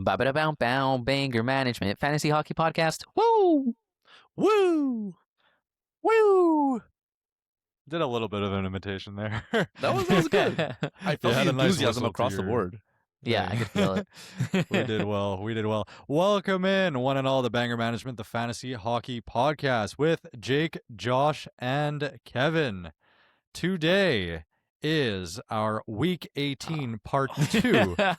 Ba-ba-da-bow-bow, Banger Management Fantasy Hockey Podcast. Woo! Woo! Woo! Did a little bit of an imitation there. That was good. I felt the enthusiasm across the board. Yeah, I could feel it. We did well. Welcome in, one and all, the Banger Management, the Fantasy Hockey Podcast with Jake, Josh, and Kevin. Today is our Week 18 Part 2. I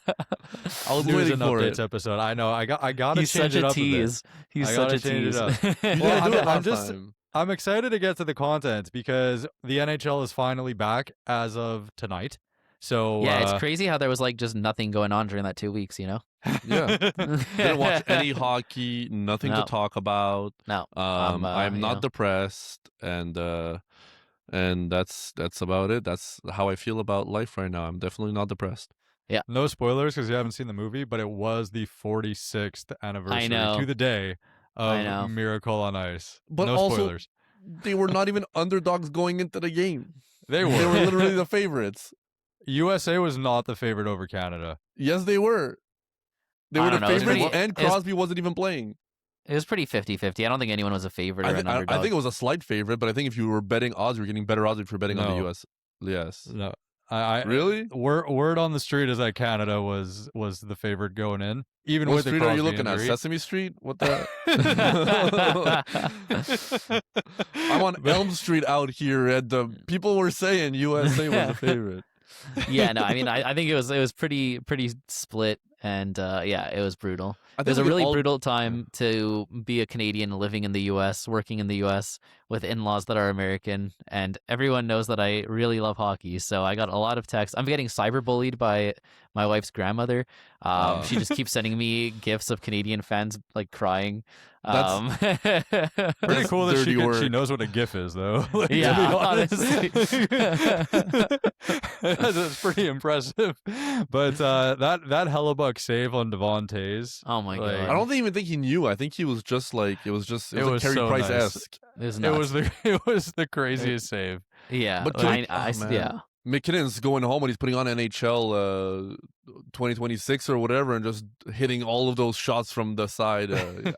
was News waiting and for updates it. episode. I know. I got to He's change such it a up tease. He's I such gotta a change tease. it up. You Well, didn't do it I'm last just- time. I'm excited to get to the content because the NHL is finally back as of tonight. So Yeah, it's crazy how there was like just nothing going on during that 2 weeks, you know? Yeah. Didn't watch any hockey, nothing No. to talk about. No. I'm not you know. depressed, and that's about it. That's how I feel about life right now. I'm definitely not depressed. no spoilers because you haven't seen the movie, but it was the 46th anniversary know. to the day I know. of Miracle on Ice. But no also, spoilers. They were not even underdogs going into the game. They They were were. literally the favorites. USA was not the favorite over Canada. Yes, they were. They I were the don't know, it's favorites, pretty- and it's- Crosby wasn't even playing. It was pretty 50-50. I don't think anyone was a favorite or I, an thi- I, underdog. I think it was a slight favorite, but I think if you were betting odds, you were getting better odds if you were betting on No. the US. Yes. No, I Really? word on the street is that Canada was the favorite going in, even What with the street are you Crosby looking injury. at? Sesame Street? What the? I'm on Elm Street out here, and the people were saying USA was the favorite. Yeah, no, I mean, I think it was pretty split, and yeah, it was brutal. I It was a we really all- brutal time to be a Canadian living in the U.S., working in the U.S. with in-laws that are American, and everyone knows that I really love hockey, so I got a lot of texts. I'm getting cyberbullied by my wife's grandmother. She just keeps sending me gifs of Canadian fans like crying. Pretty That's cool that dirty she work. knows what a GIF is, though. Like, to be Yeah, honest. honestly. That's pretty impressive. But that Hellebuck save on Devon Tays. Oh my Like, god! I don't even think he knew. I think he was just like it was It like was Carey so Price-esque. It was It nuts. was the craziest save. Yeah, But I, to- I, oh, man. yeah. McKinnon's going home and he's putting on NHL 2026 or whatever and just hitting all of those shots from the side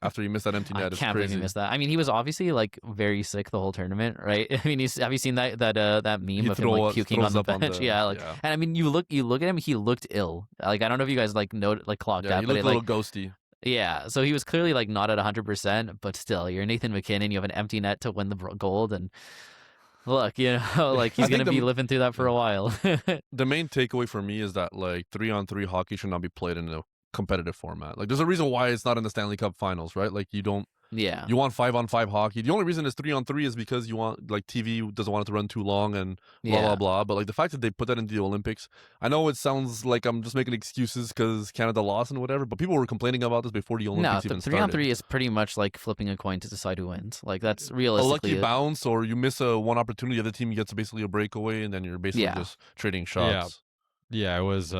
after he missed that empty net. I It's can't believe crazy. he missed that. I mean, he was obviously like very sick the whole tournament, right? I mean, have you seen that meme He of him like puking on throws the up on bench? the- Yeah, like, yeah. and I mean, you look at him, he looked ill. Like, I don't know if you guys like clocked Yeah, that, he but looked it, a little like, ghosty. yeah. So he was clearly like not at 100%, but still, you're Nathan McKinnon. You have an empty net to win the gold, and look, you know, like he's I think gonna be the- living through that for a while. The main takeaway for me is that like 3-on-3 hockey should not be played in a competitive format. Like there's a reason why it's not in the Stanley Cup Finals, right? Like you Yeah. want 5-on-5 hockey. The only reason it's 3-on-3 is because you want like TV doesn't want it to run too long and blah Yeah. blah blah. But like the fact that they put that into the Olympics, I know it sounds like I'm just making excuses because Canada lost and whatever. But people were complaining about this before the No, Olympics the even 3-on-3 started. is pretty much like flipping a coin to decide who wins. Like that's A realistically lucky bounce, or you miss one opportunity, the other team gets basically a breakaway, and then you're basically Yeah. just trading shots. Yeah, it was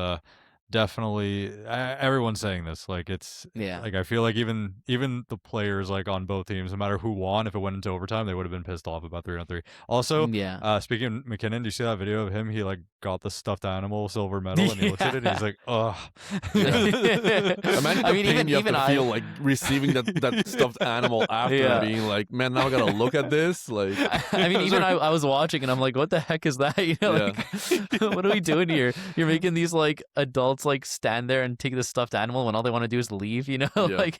definitely everyone's saying this. Like it's Yeah. like I feel like even the players like on both teams, no matter who won, if it went into overtime, they would have been pissed off about 3-on-3. Also, yeah. speaking of McKinnon, do you see that video of him? He like got the stuffed animal silver medal and he looks at it and he's like, "Ugh." Imagine I the mean, pain you have even to I- feel like receiving that stuffed animal after Yeah. being like, man, now I gotta look at this. Like, I mean, even I was watching and I'm like, what the heck is that? You know, like, what are we doing here? You're making these like adults like stand there and take this stuffed animal when all they want to do is leave, you know? Yeah. Like,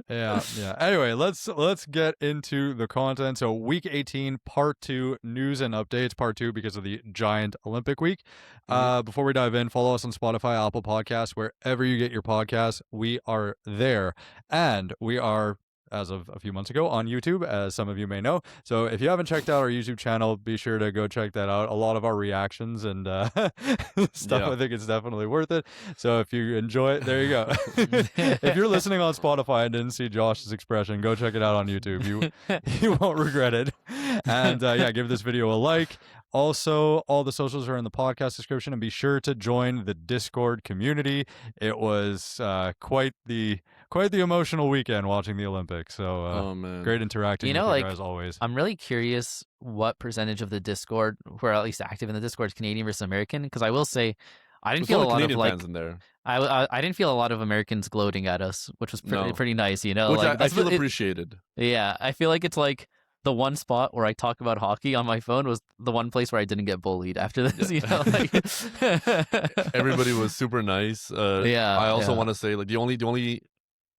Yeah. Anyway, let's get into the content. So week 18, part 2, news and updates, part 2 because of the giant Olympic week. Before we dive in, follow us on Spotify, Apple Podcasts, wherever you get your podcasts. We are there. And we are, as of a few months ago, on YouTube, as some of you may know. So if you haven't checked out our YouTube channel, be sure to go check that out. A lot of our reactions and stuff, Yeah. I think it's definitely worth it. So if you enjoy it, there you go. If you're listening on Spotify and didn't see Josh's expression, go check it out on YouTube. You won't regret it. And yeah, give this video a like. Also, all the socials are in the podcast description, and be sure to join the Discord community. It was quite the emotional weekend watching the Olympics. So oh man, great interacting You know, with like, you guys always. I'm really curious what percentage of the Discord who are at least active in the Discord is Canadian versus American. Because I will say, I didn't There's feel a only lot of Canadian like, fans in there. I didn't feel a lot of Americans gloating at us, which was No. pretty nice, you know. Which Like I feel it, appreciated. yeah, I feel like it's like the one spot where I talk about hockey on my phone was the one place where I didn't get bullied after this, you know. Like Everybody was super nice. Yeah, I also yeah. want to say like the only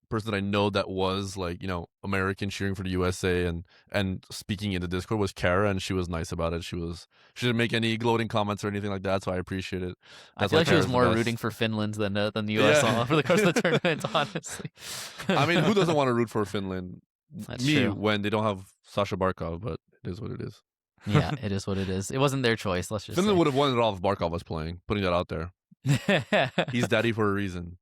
person that I know that was like, you know, American cheering for the USA and speaking in the Discord was Kara, and she was nice about it. She didn't make any gloating comments or anything like that, so I appreciate it. I That's feel why like she was Kara's the more best. rooting for Finland than the US Yeah. over the course of the tournament, honestly. I mean, who doesn't want to root for Finland? That's Me true. when they don't have Sasha Barkov, but it is what it is. Yeah, it is what it is. It wasn't their choice, let's just Finland say. would have won it all if Barkov was playing. Putting that out there. He's daddy for a reason.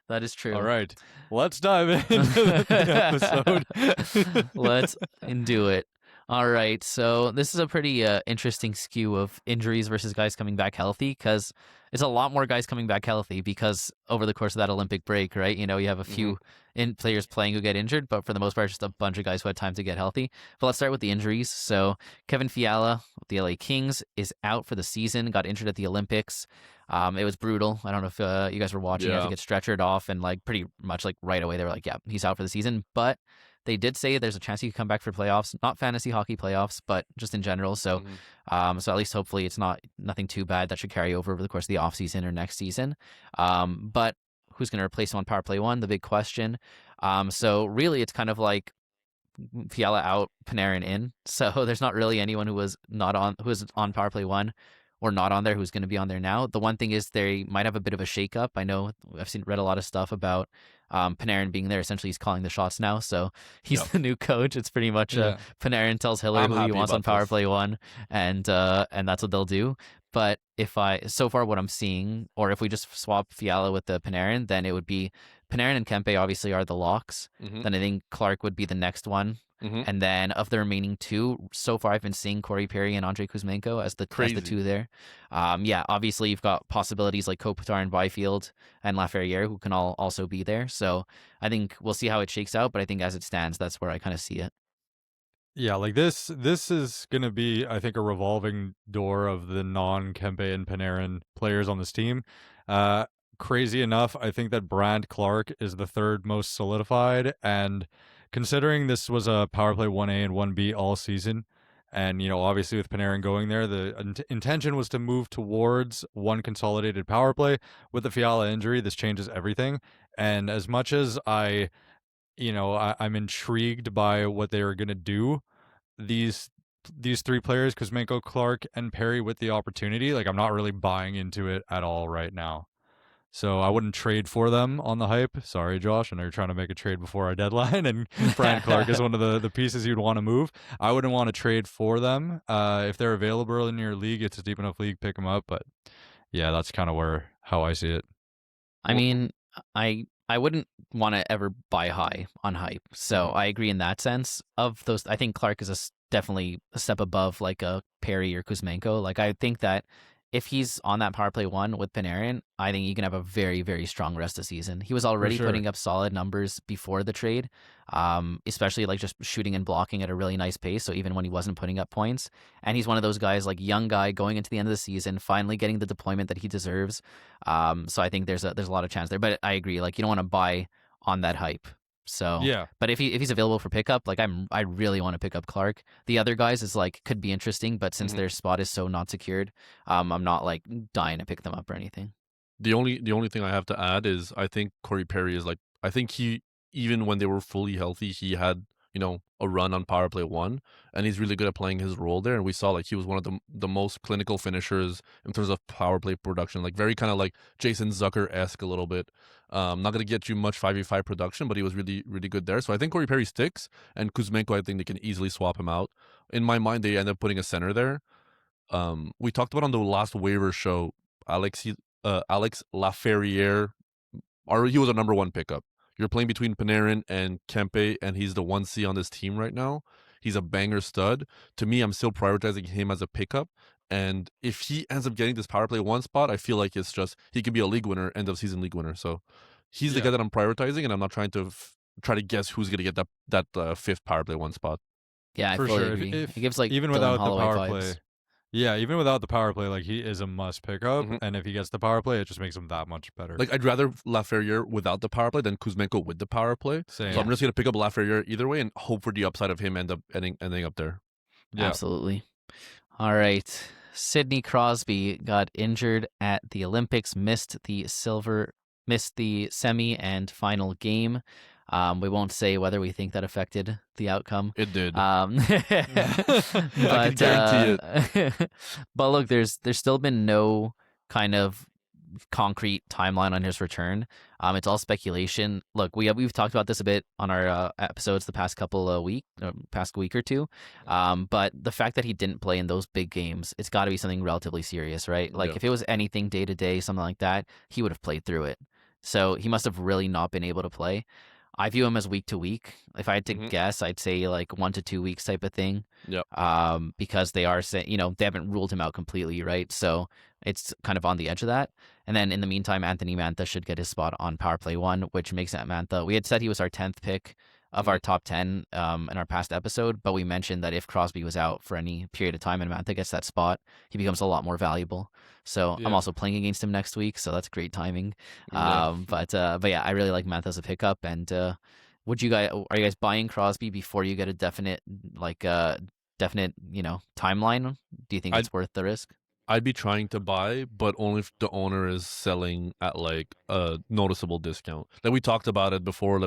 That is true. All right, let's dive into the episode. Let's do it. All right, so this is a pretty interesting skew of injuries versus guys coming back healthy, because it's a lot more guys coming back healthy because over the course of that Olympic break, right? You know, you have a few players playing who get injured, but for the most part, just a bunch of guys who had time to get healthy. But let's start with the injuries. So Kevin Fiala, of the LA Kings, is out for the season, got injured at the Olympics. It was brutal. I don't know if you guys were watching. He had to Yeah. get stretchered off, and like pretty much like right away they were like, yeah, he's out for the season. But they did say there's a chance he could come back for playoffs, not fantasy hockey playoffs, but just in general. So, so at least hopefully it's nothing too bad that should carry over the course of the offseason or next season. But who's going to replace him on power play one? The big question. So really, it's kind of like Fiala out, Panarin in. So there's not really anyone who was on power play one or not on there who's going to be on there now. The one thing is they might have a bit of a shakeup. I know I've read a lot of stuff about Panarin being there. Essentially, he's calling the shots now. So he's the new coach. It's pretty much Panarin tells Hiller I'm who he happy wants about on power this. play one, and that's what they'll do. But so far what I'm seeing, or if we just swap Fiala with the Panarin, then it would be Panarin and Kempe obviously are the locks. Then I think Clark would be the next one. And then of the remaining two, so far I've been seeing Corey Perry and Andrei Kuzmenko as the two there. Obviously you've got possibilities like Kopitar and Byfield and Laferriere who can all also be there. So I think we'll see how it shakes out, but I think as it stands, that's where I kind of see it. Yeah, like this is going to be, I think, a revolving door of the non-Kempe and Panarin players on this team. Crazy enough, I think that Brandt Clark is the third most solidified, and considering this was a power play 1A and 1B all season, and, you know, obviously with Panarin going there, the intention was to move towards one consolidated power play. With the Fiala injury, this changes everything, and as much as I'm intrigued by what they are going to do. These three players, Kuzmenko, Clark, and Perry, with the opportunity, like I'm not really buying into it at all right now. So I wouldn't trade for them on the hype. Sorry, Josh. I know you're trying to make a trade before our deadline, and Brandt Clark is one of the pieces you'd want to move. I wouldn't want to trade for them. If they're available in your league, it's a deep enough league, pick them up. But yeah, that's kind of how I see it. I mean, I wouldn't want to ever buy high on hype. So I agree in that sense. Of those, I think Clark is definitely a step above like a Perry or Kuzmenko. Like I think that if he's on that power play one with Panarin, I think he can have a very, very strong rest of the season. He was already putting up solid numbers before the trade, especially like just shooting and blocking at a really nice pace. So even when he wasn't putting up points, and he's one of those guys, like young guy going into the end of the season, finally getting the deployment that he deserves. So I think there's a lot of chance there. But I agree, like you don't want to buy on that hype. So yeah, but if he's available for pickup, like I really want to pick up Clark. The other guys is like could be interesting, but since their spot is so not secured, I'm not like dying to pick them up or anything. The only thing I have to add is I think Corey Perry is like, I think he, even when they were fully healthy, he had, you know, a run on power play one, and he's really good at playing his role there. And we saw like he was one of the most clinical finishers in terms of power play production, like very kind of like Jason Zucker-esque a little bit. Not going to get you much 5v5 production, but he was really, really good there. So I think Corey Perry sticks, and Kuzmenko, I think they can easily swap him out. In my mind, they end up putting a center there. We talked about on the last waiver show, Alex Laferriere, he was a number one pickup. You're playing between Panarin and Kempe, and he's the 1C on this team right now. He's a banger stud. To me, I'm still prioritizing him as a pickup. And if he ends up getting this power play one spot, I feel like it's just, he could be a league winner, end of season league winner. So he's the guy that I'm prioritizing, and I'm not trying to try to guess who's going to get that fifth power play one spot. Yeah, I for fully sure. agree. If it gives like even Dylan without Holloway the power vibes. play. Yeah, even without the power play, like he is a must pick up, Mhm. and if he gets the power play, it just makes him that much better. Like I'd rather Lafreniere without the power play than Kuzmenko with the power play. Same. So I'm just gonna pick up Lafreniere either way and hope for the upside of him ending up there. Yeah. Absolutely. All right. Sidney Crosby got injured at the Olympics, missed the semi and final game. We won't say whether we think that affected the outcome. It did. But guarantee but look, there's still been no kind of concrete timeline on his return. It's all speculation. Look, we've talked about this a bit on our episodes the past past week or two. But the fact that he didn't play in those big games, it's got to be something relatively serious, right? Like Yeah. if it was anything day to day, something like that, he would have played through it. So he must have really not been able to play. I view him as week to week. If I had to guess, I'd say like 1 to 2 weeks type of thing. Yep. Because they are saying, they haven't ruled him out completely, right? So it's kind of on the edge of that. And then in the meantime, Anthony Mantha should get his spot on power play 1, which makes Mantha. We had said he was our 10th pick of our top 10 in our past episode, but we mentioned that if Crosby was out for any period of time and Mantha gets that spot, he becomes a lot more valuable. So Yeah. I'm also playing against him next week, so that's great timing. Yeah. But yeah, I really like Mantha as a pickup. And are you guys buying Crosby before you get a definite timeline? Do you think it's worth the risk? I'd be trying to buy, but only if the owner is selling at like a noticeable discount. Like we talked about it before,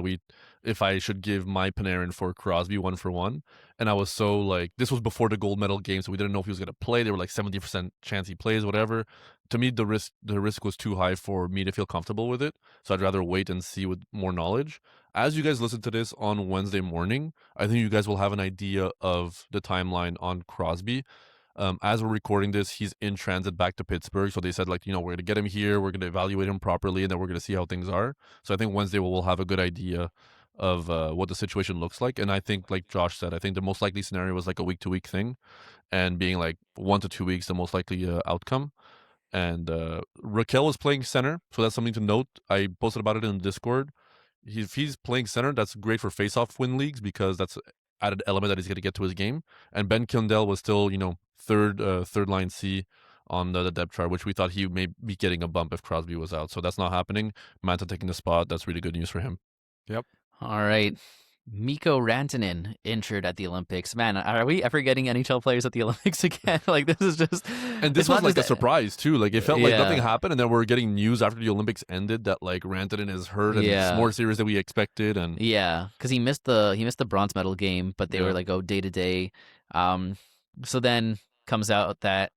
if I should give my Panarin for Crosby 1-for-1, and I was so like, this was before the gold medal game, so we didn't know if he was gonna play. They were like 70% chance he plays, whatever. To me, the risk was too high for me to feel comfortable with it. So I'd rather wait and see with more knowledge. As you guys listen to this on Wednesday morning, I think you guys will have an idea of the timeline on Crosby. As we're recording this, he's in transit back to Pittsburgh. So they said, we're going to get him here. We're going to evaluate him properly, and then we're going to see how things are. So I think Wednesday we'll have a good idea of what the situation looks like. And I think, like Josh said, I think the most likely scenario was like a week-to-week thing, and being like 1 to 2 weeks, the most likely outcome. And Raquel was playing center, so that's something to note. I posted about it in the Discord. If he's playing center, that's great for face-off win leagues because that's added element that he's going to get to his game. And Ben Kindell was still, third line C on the depth chart, which we thought he may be getting a bump if Crosby was out. So that's not happening. Mantha taking the spot. That's really good news for him. Yep. All right. Mikko Rantanen injured at the Olympics. Man, are we ever getting NHL players at the Olympics again? Like this is just, and this was like a surprise too. Like it felt like nothing happened, and then we're getting news after the Olympics ended that like Rantanen is hurt and it's more serious than we expected. And because he missed the bronze medal game, but they were like, oh, day to day. So then comes out that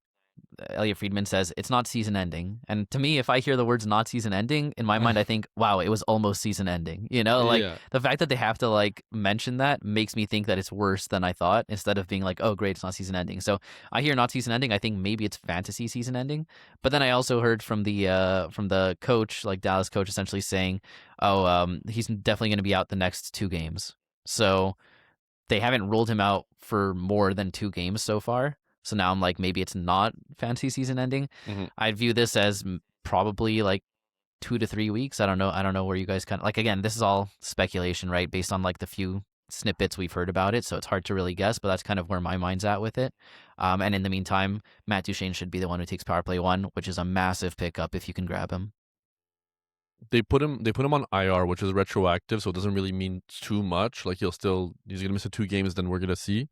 Elliot Friedman says it's not season ending. And to me, if I hear the words not season ending, in my mind, I think, wow, it was almost season ending. The fact that they have to like mention that makes me think that it's worse than I thought instead of being like, oh, great, it's not season ending. So I hear not season ending. I think maybe it's fantasy season ending. But then I also heard from the coach, like Dallas coach, essentially saying, he's definitely going to be out the next 2 games. So they haven't ruled him out for more than 2 games so far. So now I'm like, maybe it's not fantasy season ending. Mm-hmm. I view this as probably like 2 to 3 weeks. I don't know where you guys kind of like, again, this is all speculation, right? Based on like the few snippets we've heard about it. So it's hard to really guess, but that's kind of where my mind's at with it. And in the meantime, Matt Duchene should be the one who takes power play 1, which is a massive pickup if you can grab him. They put him on IR, which is retroactive, so it doesn't really mean too much. Like he's gonna miss 2 games, then we're gonna see.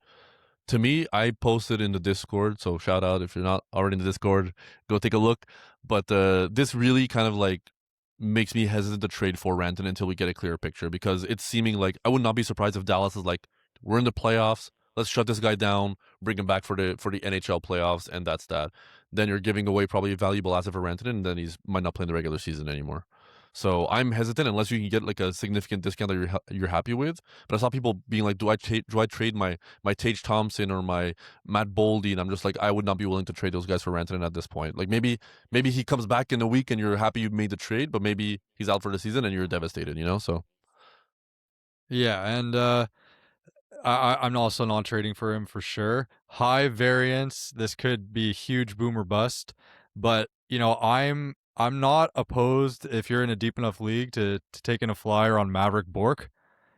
To me, I posted in the Discord, so shout out if you're not already in the Discord, go take a look. But this really kind of like makes me hesitant to trade for Rantanen until we get a clearer picture, because it's seeming like I would not be surprised if Dallas is like, we're in the playoffs, let's shut this guy down, bring him back for the NHL playoffs, and that's that. Then you're giving away probably a valuable asset for Rantanen, and then he might not play in the regular season anymore. So I'm hesitant unless you can get like a significant discount that you're happy with. But I saw people being like, do I trade my Tage Thompson or my Matt Boldy? And I'm just like, I would not be willing to trade those guys for Rantanen at this point. Like maybe he comes back in a week and you're happy you made the trade, but maybe he's out for the season and you're devastated, So yeah, and I'm also not trading for him for sure. High variance. This could be a huge boom or bust, but I'm not opposed if you're in a deep enough league to taking a flyer on Maverick Bourque.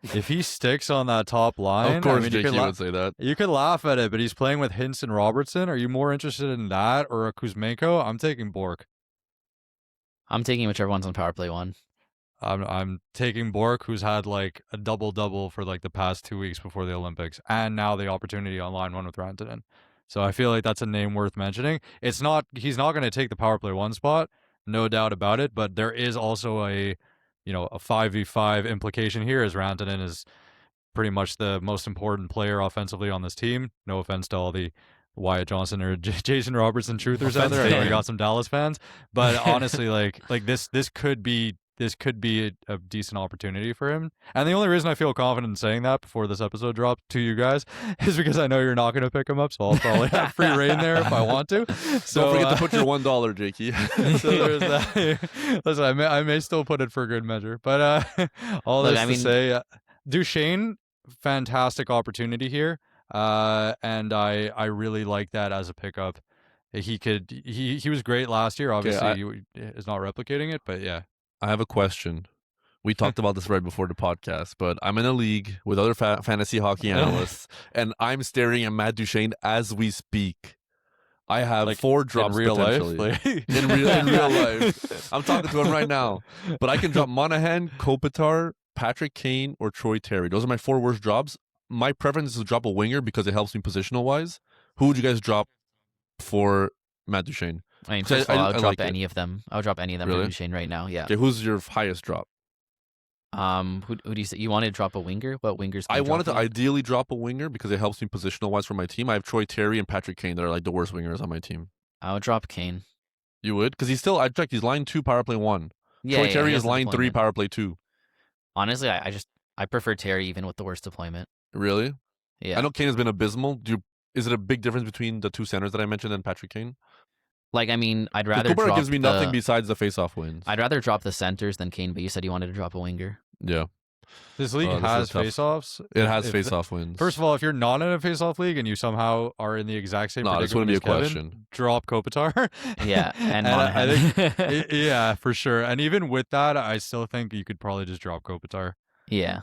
if he sticks on that top line, Of course, I mean, Jake, you would say that. you could laugh at it, but he's playing with Hintz and Robertson. Are you more interested in that or a Kuzmenko? I'm taking Bork. I'm taking whichever one's on power play 1. I'm taking Bork, who's had like a double-double for like the past 2 weeks before the Olympics, and now the opportunity on line 1 with Rantanen. So I feel like that's a name worth mentioning. He's not going to take the power play 1 spot, no doubt about it, but there is also a 5v5 implication here, as Rantanen is pretty much the most important player offensively on this team. No offense to all the Wyatt Johnson or Jason Robertson truthers out there. I know we got some Dallas fans, but honestly, like this could be a decent opportunity for him. And the only reason I feel confident in saying that before this episode drops to you guys is because I know you're not going to pick him up, so I'll probably have free reign there if I want to. So don't forget to put your $1, Jakey. So there's that. Listen, I may still put it for good measure, but all this to say, Duchesne, fantastic opportunity here, and I really like that as a pickup. He was great last year. Obviously, he is not replicating it, but yeah. I have a question. We talked about this right before the podcast, but I'm in a league with other fantasy hockey analysts, and I'm staring at Matt Duchesne as we speak. I have 4 drops in real potentially. life. in real life. I'm talking to him right now. But I can drop Monahan, Kopitar, Patrick Kane, or Troy Terry. Those are my 4 worst drops. My preference is to drop a winger because it helps me positional-wise. Who would you guys drop for Matt Duchesne? I mean, first of all, I would drop like any of them. I would drop any of them Really? for Duchesne right now. Yeah. Okay, who's your highest drop? Who do you say? You wanted to drop a winger? What wingers? I wanted to ideally drop a winger because it helps me positional-wise for my team. I have Troy Terry and Patrick Kane that are like the worst wingers on my team. I would drop Kane. You would? Because I checked, he's line 2, power play 1. Yeah, Troy Terry he is has the line 3, deployment. power play 2. Honestly, I prefer Terry even with the worst deployment. Really? Yeah. I know Kane has been abysmal. Is it a big difference between the 2 centers that I mentioned and Patrick Kane? Like, I mean, I'd rather Cooper drop gives me nothing besides the face-off wins. I'd rather drop the centers than Kane, but you said you wanted to drop a winger. Yeah. This league this has is tough. face-offs. It has face-off wins. First of all, if you're not in a face-off league and you somehow are in the exact same this wouldn't predicament be a as Kevin, question. drop Kopitar. Yeah, and I Monahan. think, yeah, for sure. And even with that, I still think you could probably just drop Kopitar. Yeah.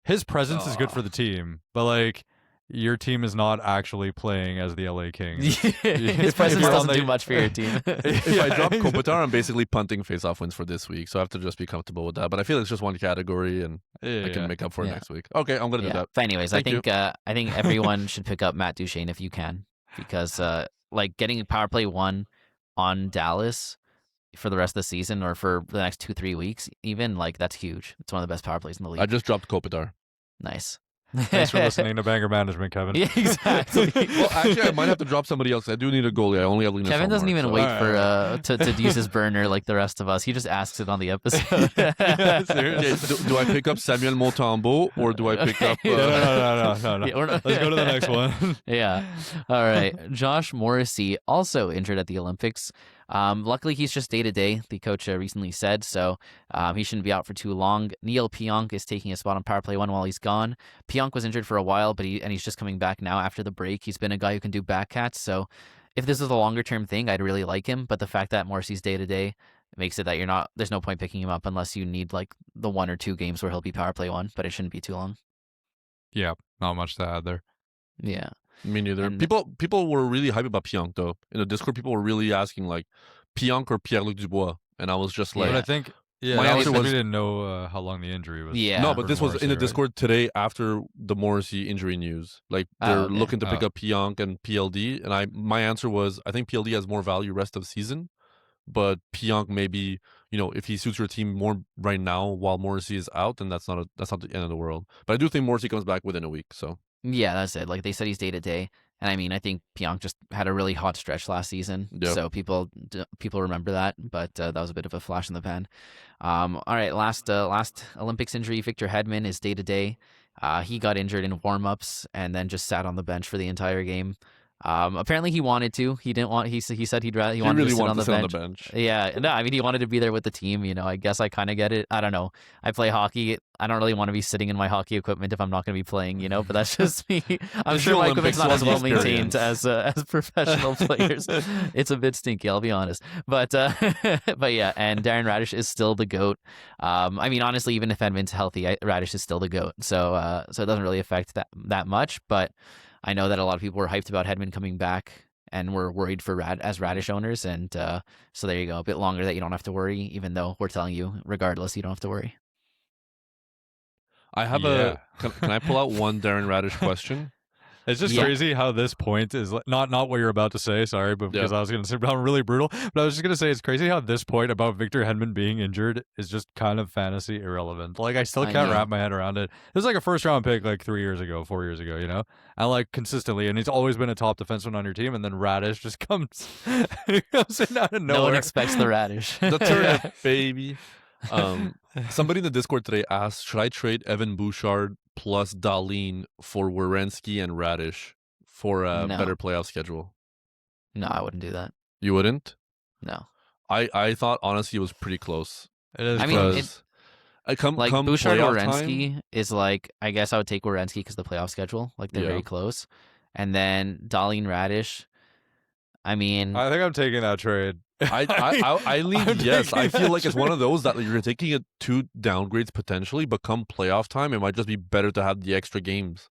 His presence is good for the team, but like your team is not actually playing as the LA Kings. His presence doesn't do much for your team. If I drop Kopitar, I'm basically punting face-off wins for this week, so I have to just be comfortable with that. But I feel it's just one category, and I can make up for it next week. Okay, I'm going to do that. But anyways, Thank you. I think everyone should pick up Matt Duchesne if you can, because like getting power play 1 on Dallas for the rest of the season or for the next 2-3 weeks, even, like, that's huge. It's one of the best power plays in the league. I just dropped Kopitar. Nice. Thanks for listening to Banger Management, Kevin. Yeah, exactly. Well, actually, I might have to drop somebody else. I do need a goalie. I only have Linus Kevin doesn't Ullmark, even so- wait for to use his burner like the rest of us. He just asks it on the episode. Okay, do I pick up Samuel Montembeault or do I pick up? No. Yeah, we're not- Let's go to the next one. Yeah. All right. Josh Morrissey, also injured at the Olympics. Luckily, he's just day-to-day, the coach recently said, so he shouldn't be out for too long. Neil Pionk is taking a spot on power play 1 while he's gone. Pionk was injured for a while, but he's just coming back now after the break. He's been a guy who can do backcats, so if this is a longer-term thing, I'd really like him, but the fact that Morrissey's day-to-day makes it that there's no point picking him up unless you need like the 1 or 2 games where he'll be power play 1, but it shouldn't be too long. Yeah, not much to add there. Yeah. Me neither. And- People were really hyped about Pionk though. In the Discord, people were really asking like Pionk or Pierre-Luc Dubois, and I was just like, But I think My that answer we was- didn't know how long the injury was. Yeah. no, but for this was in Morrissey, the right? Discord today after the Morrissey injury news. Like Oh, they're okay. looking to pick Oh. up Pionk and PLD, and my answer was I think PLD has more value rest of season, but Pionk maybe if he suits your team more right now while Morrissey is out, then that's not the end of the world. But I do think Morrissey comes back within a week. So Yeah, that's it. Like they said, he's day-to-day. And I mean, I think Pionk just had a really hot stretch last season, Yeah. so people remember that. But that was a bit of a flash in the pan. All right, last Olympics injury, Victor Hedman is day to day. He got injured in warm-ups and then just sat on the bench for the entire game. Apparently he wanted to. He didn't want. He said he wanted really to sit wanted on to the sit on bench. the bench. Yeah, no, I mean he wanted to be there with the team. I guess I kind of get it. I don't know. I play hockey. I don't really want to be sitting in my hockey equipment if I'm not going to be playing. But that's just me. I'm It's sure the my Olympics, equipment's not you as want well the maintained as professional players. It's a bit stinky, I'll be honest. But but yeah, and Darren Radish is still the GOAT. I mean, honestly, even if Edmund's healthy, Radish is still the GOAT. So it doesn't really affect that much. But I know that a lot of people were hyped about Hedman coming back, and we're worried for Radish owners. And so there you go, a bit longer that you don't have to worry, even though we're telling you, regardless, you don't have to worry. I have can I pull out one Darren Radish question? It's just crazy how this point is not what you're about to say. Sorry, but because I was going to say I'm really brutal. But I was just going to say it's crazy how this point about Victor Hedman being injured is just kind of fantasy irrelevant. Like I still can't wrap my head around it. It was like a first round pick like 4 years ago, and like consistently, and he's always been a top defenseman on your team. And then Radish just comes in out of nowhere. No one expects the Radish. The turn, baby. Somebody in the Discord today asked, should I trade Evan Bouchard plus Dahlin for Werenski and Radish for a better playoff schedule? No, I wouldn't do that. You wouldn't? No. I thought honestly it was pretty close. It is. I mean, come Bouchard Werenski time, is like, I guess I would take Werenski because the playoff schedule, like they're very close, and then Dahlin Radish. I mean, I think I'm taking that trade. I lean yes. I feel like it's one of those that you're taking it 2 downgrades potentially, but come playoff time, it might just be better to have the extra games.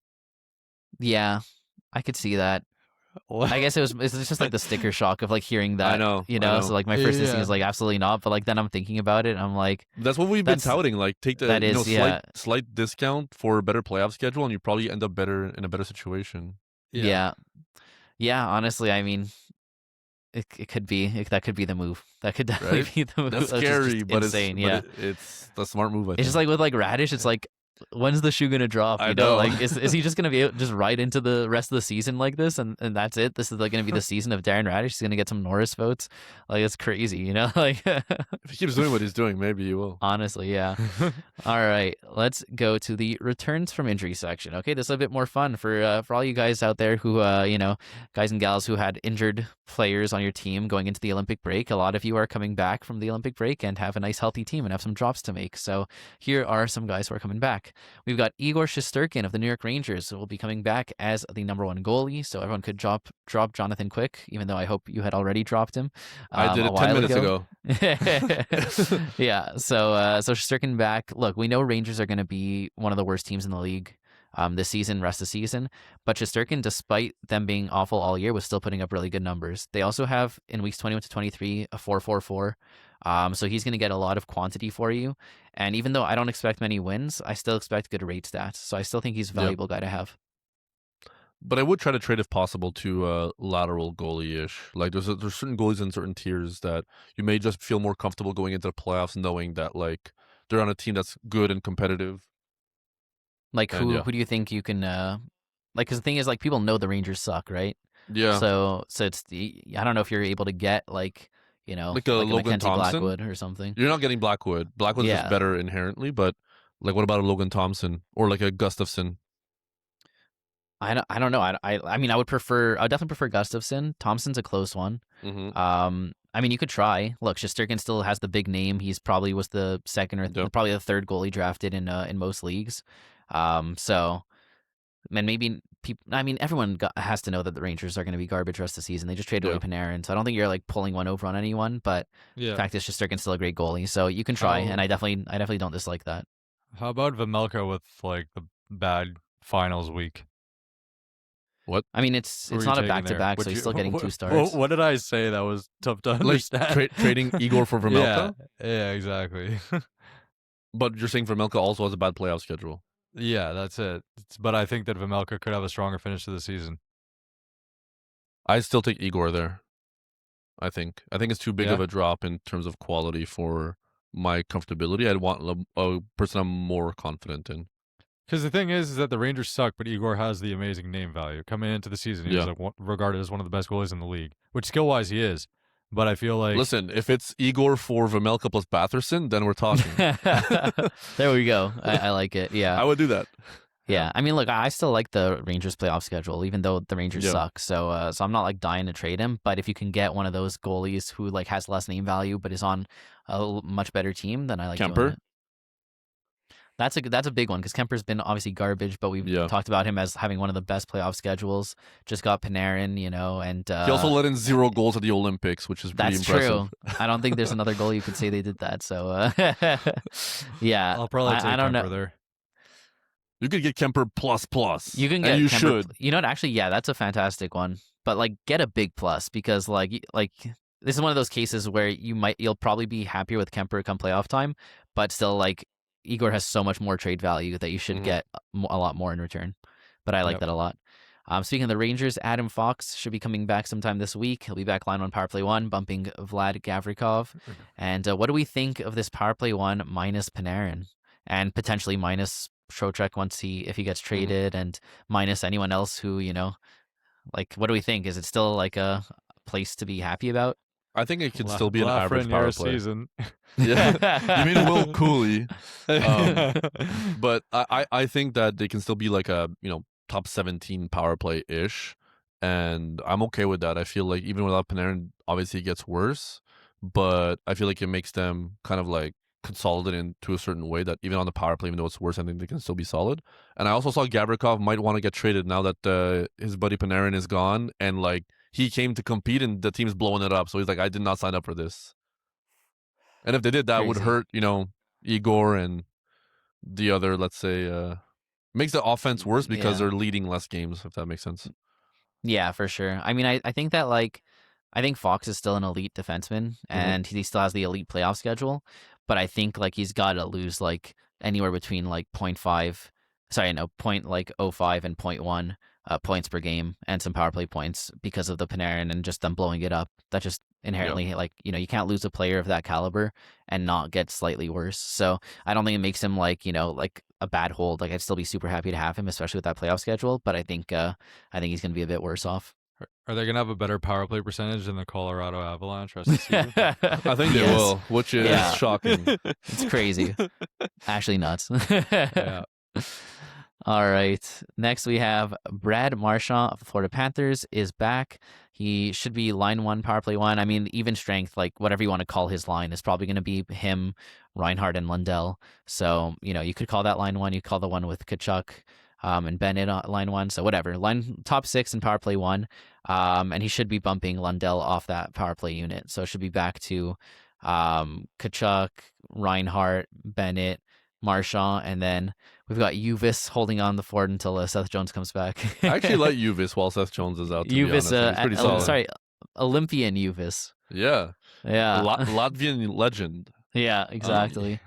Yeah, I could see that. I guess it's just like the sticker shock of like hearing that. I know. So like my first instinct is like absolutely not, but like then I'm thinking about it and I'm like, that's what we've been touting. Like take the slight discount for a better playoff schedule, and you probably end up in a better situation. Yeah. Honestly, I mean, it could be that could be the move. That could definitely be the move. That's scary, but insane. It's the smart move. It's just like with like Radish, it's like, when's the shoe gonna drop? You know, like is he just gonna be just right into the rest of the season like this, and that's it? This is like gonna be the season of Darren Radish. He's gonna get some Norris votes. Like it's crazy, Like if he keeps doing what he's doing, maybe he will. Honestly, yeah. All right, let's go to the returns from injury section. Okay, this is a bit more fun for all you guys out there who guys and gals who had injured players on your team going into the Olympic break. A lot of you are coming back from the Olympic break and have a nice healthy team and have some drops to make. So here are some guys who are coming back. We've got Igor Shesterkin of the New York Rangers who will be coming back as the number 1 goalie. So everyone could drop Jonathan Quick, even though I hope you had already dropped him. I did it 10 minutes ago. Yeah. So Shesterkin back. Look, we know Rangers are going to be one of the worst teams in the league this season, rest of the season. But Shesterkin, despite them being awful all year, was still putting up really good numbers. They also have in weeks 21 to 23 a 4.44. So he's going to get a lot of quantity for you. And even though I don't expect many wins, I still expect good rate stats. So I still think he's a valuable guy to have. But I would try to trade if possible to lateral goalie-ish. Like there's certain goalies in certain tiers that you may just feel more comfortable going into the playoffs knowing that like they're on a team that's good and competitive. Like who do you think you can because the thing is like people know the Rangers suck, right? Yeah. So it's I don't know if you're able to get like a Logan Mackenzie Thompson? Blackwood or something. You're not getting Blackwood. Blackwood's just better inherently, but like what about a Logan Thompson or like a Gustafsson? I don't know. I mean I would definitely prefer Gustafsson. Thompson's a close one. Mm-hmm. I mean you could try. Look, Shesterkin still has the big name. He's probably was the second or probably the third goalie drafted in most leagues. So and maybe people. I mean, everyone has to know that the Rangers are going to be garbage rest of the season. They just traded away Panarin, so I don't think you're like pulling one over on anyone. But the fact is, Shesterkin's still a great goalie, so you can try. And I definitely don't dislike that. How about Vejmelka with like the bad finals week? What? I mean, it's not a back-to-back, so he's still getting 2 stars. What did I say that was tough to understand? Like trading Igor for Vejmelka? Yeah, exactly. But you're saying Vejmelka also has a bad playoff schedule. Yeah, that's it. But I think that Vejmelka could have a stronger finish to the season. I still take Igor there. I think it's too big of a drop in terms of quality for my comfortability. I'd want a person I'm more confident in. Because the thing is that the Rangers suck, but Igor has the amazing name value. Coming into the season, he's like regarded as one of the best goalies in the league, which skill-wise he is. But I feel like... Listen, if it's Igor for Vejmelka plus Batherson, then we're talking. There we go. I like it, yeah. I would do that. Yeah, I mean, look, I still like the Rangers playoff schedule, even though the Rangers Yeah. suck. So, so I'm not like dying to trade him. But if you can get one of those goalies who like has less name value but is on a much better team, then I like doing Kemper? it. That's a big one because Kemper's been obviously garbage, but we've Yeah. talked about him as having one of the best playoff schedules. Just got Panarin, and He also let in 0 goals at the Olympics, which is pretty that's impressive. true. I don't think there's another goal you could say they did that. So, yeah, I'll probably take I don't Kemper know. there. You could get Kemper plus. You can get and you Kemper, should. You know what? Actually, yeah, that's a fantastic one. But like, get a big plus because like this is one of those cases where you'll probably be happier with Kemper come playoff time, but still like Igor has so much more trade value that you should get a lot more in return. But I like that a lot. Speaking of the Rangers, Adam Fox should be coming back sometime this week. He'll be back line on power play 1, bumping Vlad Gavrikov. And what do we think of this power play 1 minus Panarin and potentially minus Trocheck if he gets traded and minus anyone else who, like, what do we think? Is it still like a place to be happy about? I think it could still be an average power play. Season. Yeah, you mean Will Cooley. But I think that they can still be like a top 17 power play ish, and I'm okay with that. I feel like even without Panarin, obviously it gets worse, but I feel like it makes them kind of like consolidate into a certain way that even on the power play, even though it's worse, I think they can still be solid. And I also saw Gavrikov might want to get traded now that his buddy Panarin is gone, and like he came to compete and the team's blowing it up. So he's like, I did not sign up for this. And if they did, that would hurt, Igor and the other, let's say, makes the offense worse because they're leading less games, if that makes sense. Yeah, for sure. I mean, I think that I think Fox is still an elite defenseman and he still has the elite playoff schedule, but I think like he's got to lose like anywhere between like 0.05 and 0.1 points per game and some power play points because of the Panarin and just them blowing it up. That just inherently like, you can't lose a player of that caliber and not get slightly worse. So I don't think it makes him like, like a bad hold. Like I'd still be super happy to have him, especially with that playoff schedule, but I think he's going to be a bit worse off. Are they going to have a better power play percentage than the Colorado Avalanche rest of the season? I think they will, which is shocking. It's crazy. Actually nuts. Yeah. All right. Next we have Brad Marchand of the Florida Panthers is back. He should be line 1, power play 1. I mean, even strength, like whatever you want to call his line, is probably going to be him, Reinhart, and Lundell. So, you could call that line 1. You call the one with Tkachuk and Bennett line 1. So whatever. Line top 6 and power play 1. And he should be bumping Lundell off that power play unit. So it should be back to Tkachuk, Reinhart, Bennett, Marchand, and then we've got Hughes holding on the fort until Seth Jones comes back. I actually like Hughes while Seth Jones is out. To Hughes, be honest. He's pretty solid. Olympian Hughes. Yeah. Latvian legend. Yeah, exactly.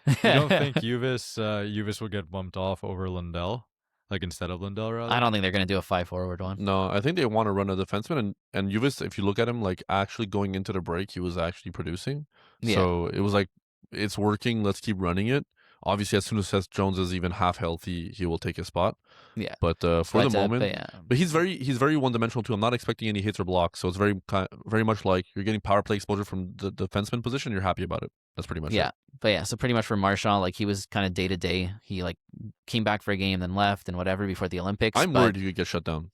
You don't think Hughes will get bumped off over Lundell? Like instead of Lundell, rather? I don't think they're going to do a 5-forward one. No, I think they want to run a defenseman. And Hughes, if you look at him, like actually going into the break, he was actually producing. Yeah. So it was like, it's working. Let's keep running it. Obviously, as soon as Seth Jones is even half healthy, he will take his spot. Yeah. But for the moment, but he's very one-dimensional too. I'm not expecting any hits or blocks, so it's very much like you're getting power play exposure from the defenseman position. You're happy about it. That's pretty much it. But yeah, so pretty much for Marchand, like he was kind of day to day. He like came back for a game, then left and whatever before the Olympics. I'm worried he could get shut down.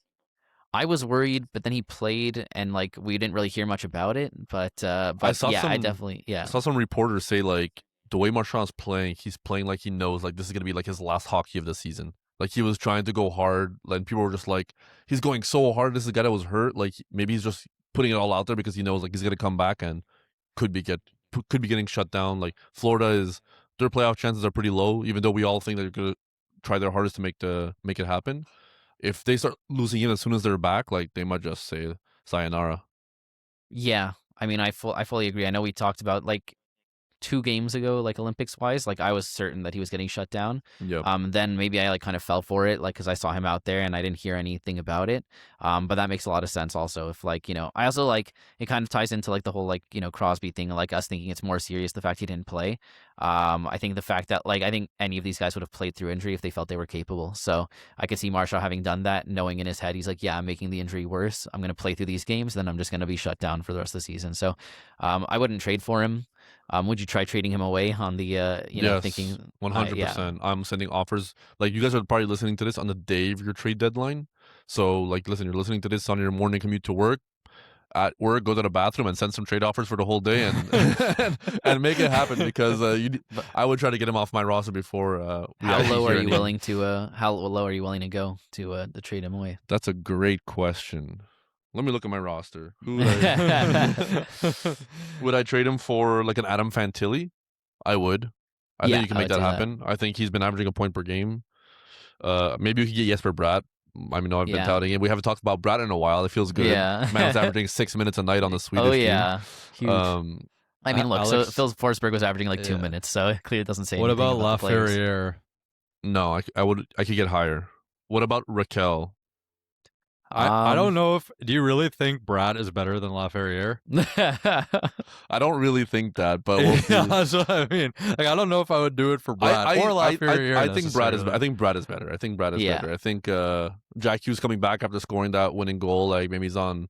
I was worried, but then he played, and like we didn't really hear much about it. But I saw I saw some reporters say like, the way Marchand's playing, he's playing like he knows like this is going to be like his last hockey of the season. Like he was trying to go hard, and people were just like, he's going so hard. This is a guy that was hurt. Like maybe he's just putting it all out there because he knows like he's going to come back and could be getting shut down. Like Florida their playoff chances are pretty low, even though we all think they're going to try their hardest to make it happen. If they start losing him as soon as they're back, like they might just say sayonara. Yeah, I mean, I fully agree. I know we talked about like 2 games ago, like Olympics wise, like I was certain that he was getting shut down. Yep. Then maybe I like kind of fell for it, like because I saw him out there and I didn't hear anything about it. But that makes a lot of sense also. If like I also like it kind of ties into like the whole like Crosby thing, like us thinking it's more serious the fact he didn't play. I think the fact that like I think any of these guys would have played through injury if they felt they were capable. So I could see Marshall having done that, knowing in his head he's like, yeah, I'm making the injury worse. I'm going to play through these games, then I'm just going to be shut down for the rest of the season. So I wouldn't trade for him. Would you try trading him away on the Yes, thinking 100%. I'm sending offers. Like, you guys are probably listening to this on the day of your trade deadline. So, like, listen, you're listening to this on your morning commute to work. At work, go to the bathroom and send some trade offers for the whole day and make it happen, because I would try to get him off my roster before. How low are you willing to go to trade him away? That's a great question. Let me look at my roster. Who would I trade him for? Like an Adam Fantilli? I would. I think you can make that happen. I think he's been averaging a point per game. Maybe we could get Jesper Bratt. I mean, I've been touting him. We haven't talked about Bratt in a while. It feels good. Yeah. Man's averaging 6 minutes a night on the Swedish team. Huge. I mean, look, so Phil Forsberg was averaging like 2 minutes, so it clearly doesn't say what anything about about Laferriere? No, I could get higher. What about Raquel? I don't know if. Do you really think Bratt is better than Laferriere? I don't really think that, but we'll see. That's what I mean. Like, I don't know if I would do it for Bratt or Laferriere. I think Bratt is. I think Bratt is better. I think Bratt is better. I think Jack Hughes coming back after scoring that winning goal. Like, maybe he's on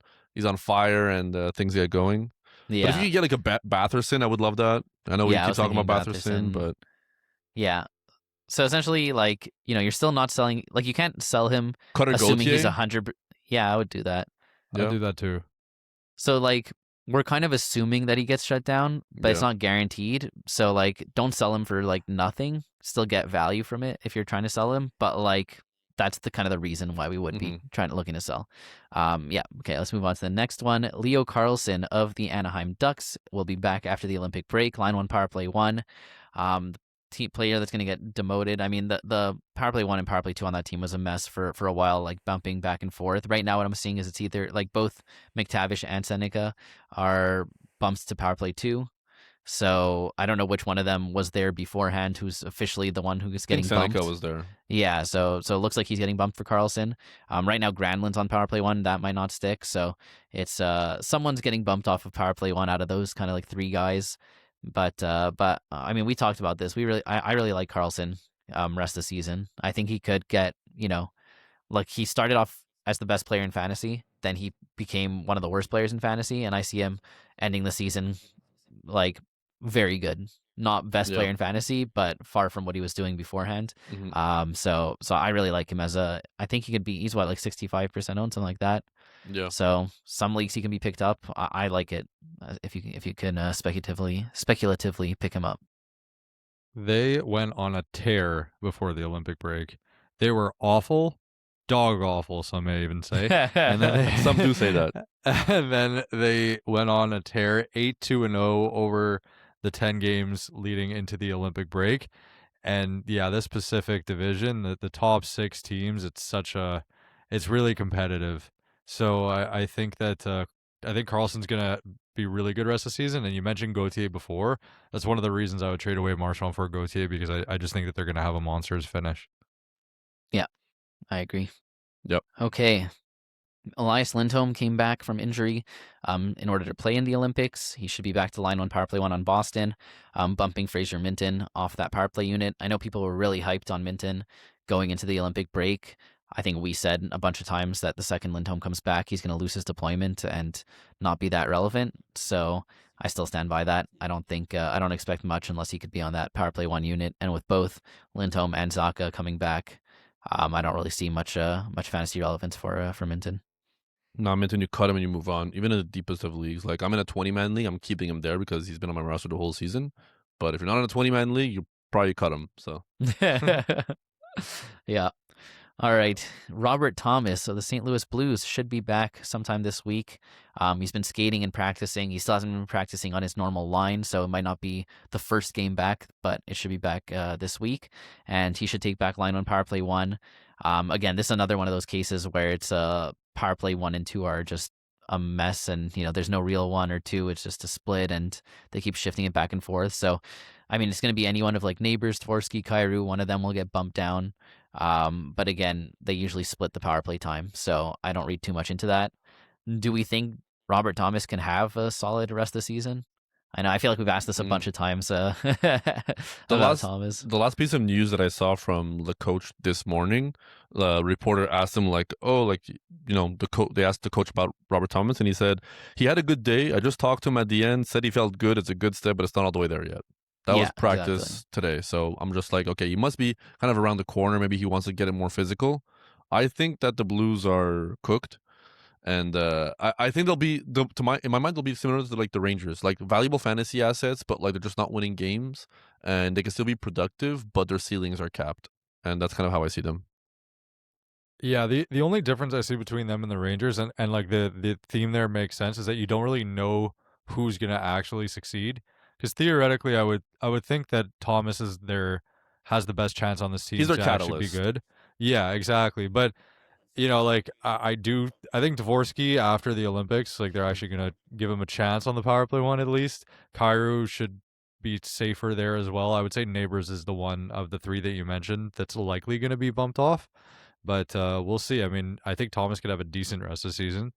fire and things get going. Yeah. But if you could get like a Batherson, I would love that. I know we keep talking about Batherson, but yeah. So essentially, like, you're still not selling. Like, you can't sell him Cutter assuming Gauthier? he's 100. Yeah, I would do that. I'd do that too. So, like, we're kind of assuming that he gets shut down, but it's not guaranteed. So, like, don't sell him for like nothing. Still get value from it if you're trying to sell him, but like, that's the kind of the reason why we would be looking to sell. Okay, let's move on to the next one. Leo Carlsson of the Anaheim Ducks will be back after the Olympic break. Line 1, power play 1. Team player that's going to get demoted. I mean, the power play 1 and power play 2 on that team was a mess for a while, like bumping back and forth. Right now, what I'm seeing is it's either like both McTavish and Seneca are bumps to power play 2. So I don't know which one of them was there beforehand, who's officially the one who's getting bumped. Seneca was there. Yeah, so it looks like he's getting bumped for Carlsson. Right now, Granlund's on power play 1. That might not stick. So it's someone's getting bumped off of power play 1 out of those kind of like 3 guys. But I mean, we talked about this. I really like Carlsson rest of the season. I think he could get, like, he started off as the best player in fantasy, then he became one of the worst players in fantasy, and I see him ending the season like very good. Not best player in fantasy, but far from what he was doing beforehand. So I really like him I think he could be, he's what, like 65% owned, something like that. Yeah. So some leagues he can be picked up. I like it if you can speculatively pick him up. They went on a tear before the Olympic break. They were awful, dog awful, some may even say. And then some do say that. And then they went on a tear, 8-2-0 over the 10 games leading into the Olympic break. And yeah, this Pacific division, the top 6 teams, it's really competitive. So I think that I think Carlson's gonna be really good rest of the season. And you mentioned Gauthier before. That's one of the reasons I would trade away Marchand for Gauthier, because I just think that they're gonna have a monstrous finish. Yeah, I agree. Yep. Okay. Elias Lindholm came back from injury in order to play in the Olympics. He should be back to line 1, power play 1 on Boston, bumping Fraser Minten off that power play unit. I know people were really hyped on Minten going into the Olympic break. I think we said a bunch of times that the second Lindholm comes back, he's going to lose his deployment and not be that relevant. So I still stand by that. I don't expect much unless he could be on that power play 1 unit. And with both Lindholm and Zacha coming back, I don't really see much fantasy relevance for Minten. No, Minten, you cut him and you move on. Even in the deepest of leagues, like I'm in a 20-man league, I'm keeping him there because he's been on my roster the whole season. But if you're not in a 20-man league, you probably cut him. So yeah. All right. Robert Thomas of the St. Louis Blues should be back sometime this week. He's been skating and practicing. He still hasn't been practicing on his normal line, so it might not be the first game back, but it should be back this week. And he should take back line 1, power play 1. Again, this is another one of those cases where it's power play 1 and 2 are just a mess, and there's no real 1 or 2. It's just a split, and they keep shifting it back and forth. So, I mean, it's going to be any one of like Neighbors, Tversky, Kyrou. One of them will get bumped down. But again, they usually split the power play time, so I don't read too much into that. Do we think Robert Thomas can have a solid rest of the season? I know. I feel like we've asked this a bunch of times about Thomas. The last piece of news that I saw from the coach this morning, the reporter asked him like, "Oh, like they asked the coach about Robert Thomas, and he said he had a good day. I just talked to him at the end, said he felt good. It's a good step, but it's not all the way there yet." That was practice today, so I'm just like, okay, he must be kind of around the corner. Maybe he wants to get it more physical. I think that the Blues are cooked. And I think they'll be in my mind they'll be similar to like the Rangers, like valuable fantasy assets, but like they're just not winning games, and they can still be productive, but their ceilings are capped, and that's kind of how I see them. Yeah, the only difference I see between them and the Rangers, and like the theme there makes sense, is that you don't really know who's gonna actually succeed. Because theoretically, I would think that Thomas has the best chance on this team He's their to catalyst. actually be good. Yeah, exactly, but. Like I think Dvorsky after the Olympics, like they're actually gonna give him a chance on the power play one at least. Kyrou should be safer there as well. I would say Neighbors is the one of the three that you mentioned that's likely gonna be bumped off, but we'll see. I mean, I think Thomas could have a decent rest of the season,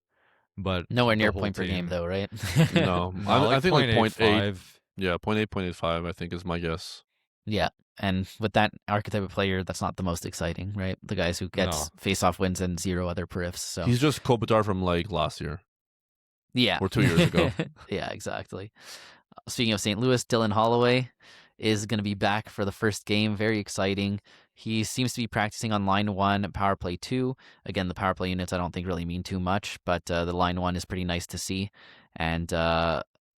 but nowhere near the point per whole game team- though, right? No, No, I think like 0.8. 0.85. Yeah, 0.8, 0.85, I think is my guess. Yeah. And with that archetype of player, that's not the most exciting, right? The guys who gets face-off wins and 0 other periffs. So He's just Kopitar from like last year. Yeah. Or 2 years ago. Yeah, exactly. Speaking of St. Louis, Dylan Holloway is going to be back for the first game. Very exciting. He seems to be practicing on line 1, power play 2. Again, the power play units I don't think really mean too much, but the line 1 is pretty nice to see. And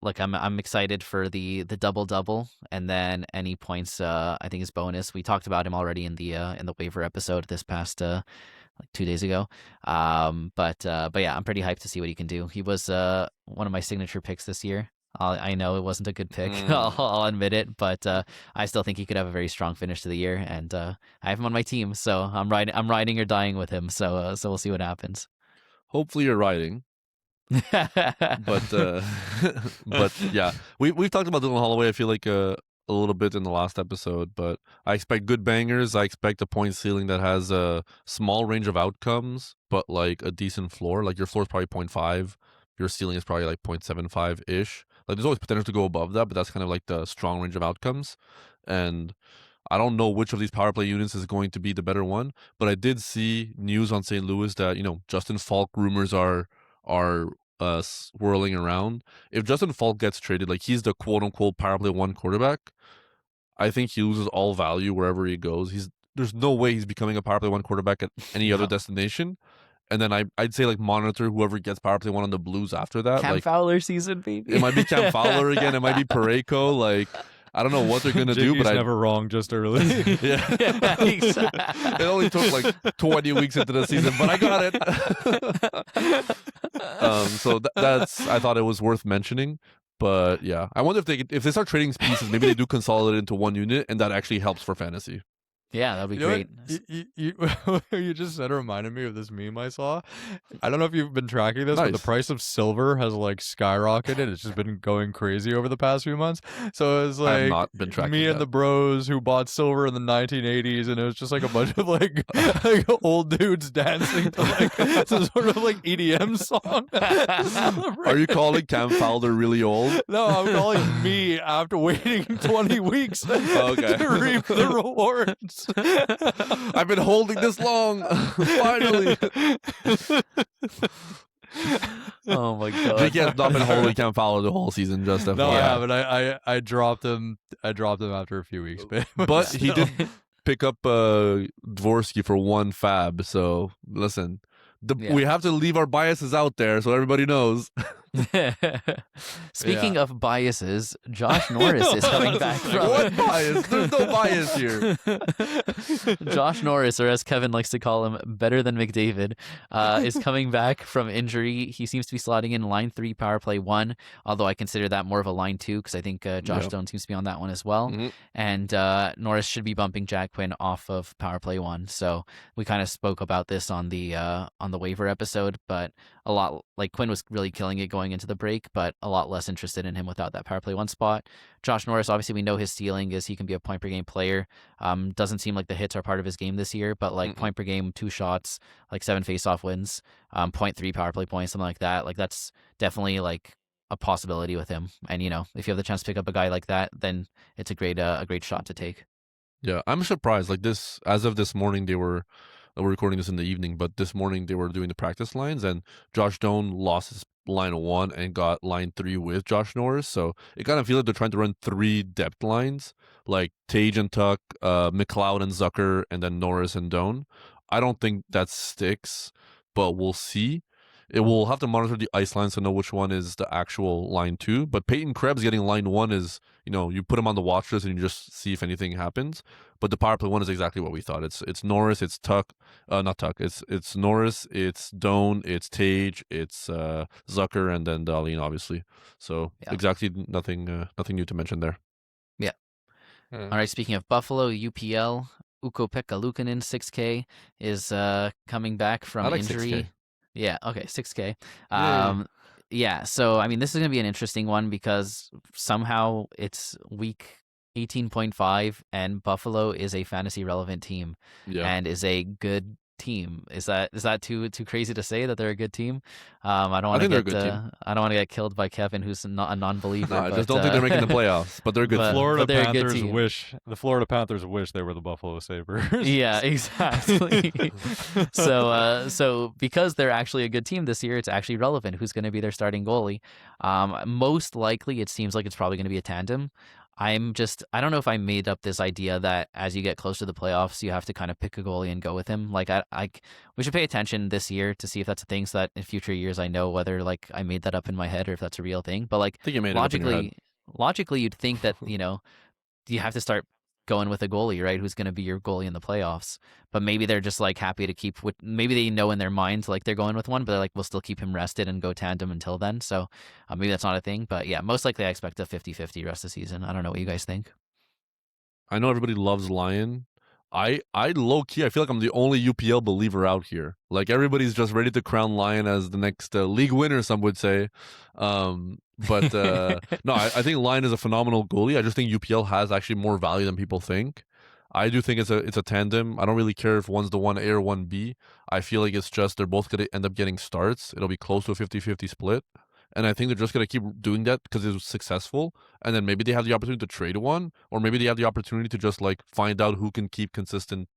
look, I'm excited for the double-double, and then any points I think is bonus. We talked about him already in the waiver episode this past like 2 days ago. But yeah, I'm pretty hyped to see what he can do. He was one of my signature picks this year. I know it wasn't a good pick, I'll admit it, but I still think he could have a very strong finish to the year, and I have him on my team, so I'm riding or dying with him. So we'll see what happens. Hopefully you're riding. but yeah, we've talked about Dylan Holloway. I feel like a little bit in the last episode, but I expect good bangers. I expect a point ceiling that has a small range of outcomes, but like a decent floor. Like your floor is probably 0.5, your ceiling is probably like 0.75 ish. Like there's always potential to go above that, but that's kind of like the strong range of outcomes. And I don't know which of these power play units is going to be the better one, but I did see news on St. Louis that Justin Falk rumors are swirling around. If Justin Falk gets traded, like he's the quote unquote power play 1 quarterback, I think he loses all value wherever he goes. There's no way he's becoming a power play 1 quarterback at any other destination. And then I'd say like monitor whoever gets power play 1 on the Blues after that. Cam like Fowler season, baby. It might be Cam Fowler again. It might be Parayko. Like I don't know what they're gonna do, but I never wrong just early. Yeah, exactly. It only took like 20 weeks into the season, but I got it. So that's I thought it was worth mentioning. But yeah, I wonder if they start trading pieces, maybe they do consolidate into one unit, and that actually helps for fantasy. Yeah, that'd be great. You just said it reminded me of this meme I saw. I don't know if you've been tracking this, but the price of silver has like skyrocketed. It's just been going crazy over the past few months. So it was like I have not been tracking me that. and the bros who bought silver in the 1980s, and it was just like a bunch of like old dudes dancing to like some sort of like EDM song. Are you calling Cam Fowler really old? No, I'm calling me after waiting 20 weeks to reap the rewards. I've been holding this long. Finally. Oh my god. Jake has not been holding Cam Fowler the whole season, just FYI. No, yeah, but I dropped him. I dropped him after a few weeks, but he did pick up Dvorsky for 1 fab. So listen, we have to leave our biases out there so everybody knows. Speaking of biases, Josh Norris is coming back from... What bias? There's no bias here. Josh Norris, or as Kevin likes to call him, better than McDavid, is coming back from injury. He seems to be slotting in line 3, power play 1, although I consider that more of a line 2 because I think Josh Stone seems to be on that one as well. Mm-hmm. And Norris should be bumping Jack Quinn off of power play 1. So we kind of spoke about this on the waiver episode, but a lot like Quinn was really killing it going into the break, but a lot less interested in him without that power play 1 spot. Josh Norris, obviously we know his ceiling is he can be a point per game player. Doesn't seem like the hits are part of his game this year, but like point per game, 2 shots, like 7 face-off wins, 0.3 power play points, something like that. Like that's definitely like a possibility with him. And if you have the chance to pick up a guy like that, then it's a great shot to take. Yeah, I'm surprised. Like this, as of this morning, we're recording this in the evening, but this morning they were doing the practice lines, and Josh Doan lost his line 1 and got line 3 with Josh Norris. So it kind of feels like they're trying to run 3 depth lines, like Tage and Tuck, McLeod and Zucker, and then Norris and Doan. I don't think that sticks, but we'll see. It will have to monitor the ice lines to know which one is the actual line 2. But Peyton Krebs getting line 1 is, you put him on the watch list and you just see if anything happens. But the power play 1 is exactly what we thought. It's Norris, it's Tuck, not Tuck. It's Norris, it's Doan, it's Tage, it's Zucker, and then Dahlin, obviously. So exactly nothing new to mention there. Yeah. All right. Speaking of Buffalo, UPL, Ukko-Pekka Luukkonen 6K is coming back from injury. 6K. Yeah. Okay. 6K. Yeah. So, I mean, this is going to be an interesting one because somehow it's week 18.5 and Buffalo is a fantasy relevant team and is a good team. Is that too crazy to say that they're a good team? I don't want to get killed by Kevin, who's not a non-believer. No, I just don't think they're making the playoffs, but they're good. The Florida Panthers wish they were the Buffalo Sabres. Yeah, exactly. So because they're actually a good team this year, it's actually relevant who's going to be their starting goalie. Most likely, it seems like it's probably going to be a tandem. I don't know if I made up this idea that as you get close to the playoffs, you have to kind of pick a goalie and go with him. Like we should pay attention this year to see if that's a thing, so that in future years I know whether like I made that up in my head or if that's a real thing. But like I think you made it up in your head. Logically, you'd think that you have to start going with a goalie, right? Who's going to be your goalie in the playoffs? But maybe they're just like happy to keep with. Maybe they know in their minds like they're going with one, but they're like, we'll still keep him rested and go tandem until then. So maybe that's not a thing. But yeah, most likely I expect a 50-50 rest of the season. I don't know what you guys think. I know everybody loves Lion. I low key, I feel like I'm the only UPL believer out here. Like everybody's just ready to crown Lion as the next league winner, some would say. But no, I think Lion is a phenomenal goalie. I just think UPL has actually more value than people think. I do think it's a tandem. I don't really care if one's the 1A or 1B. I feel like it's just they're both going to end up getting starts. It'll be close to a 50-50 split. And I think they're just going to keep doing that because it was successful. And then maybe they have the opportunity to trade one, or maybe they have the opportunity to just like find out who can keep consistent,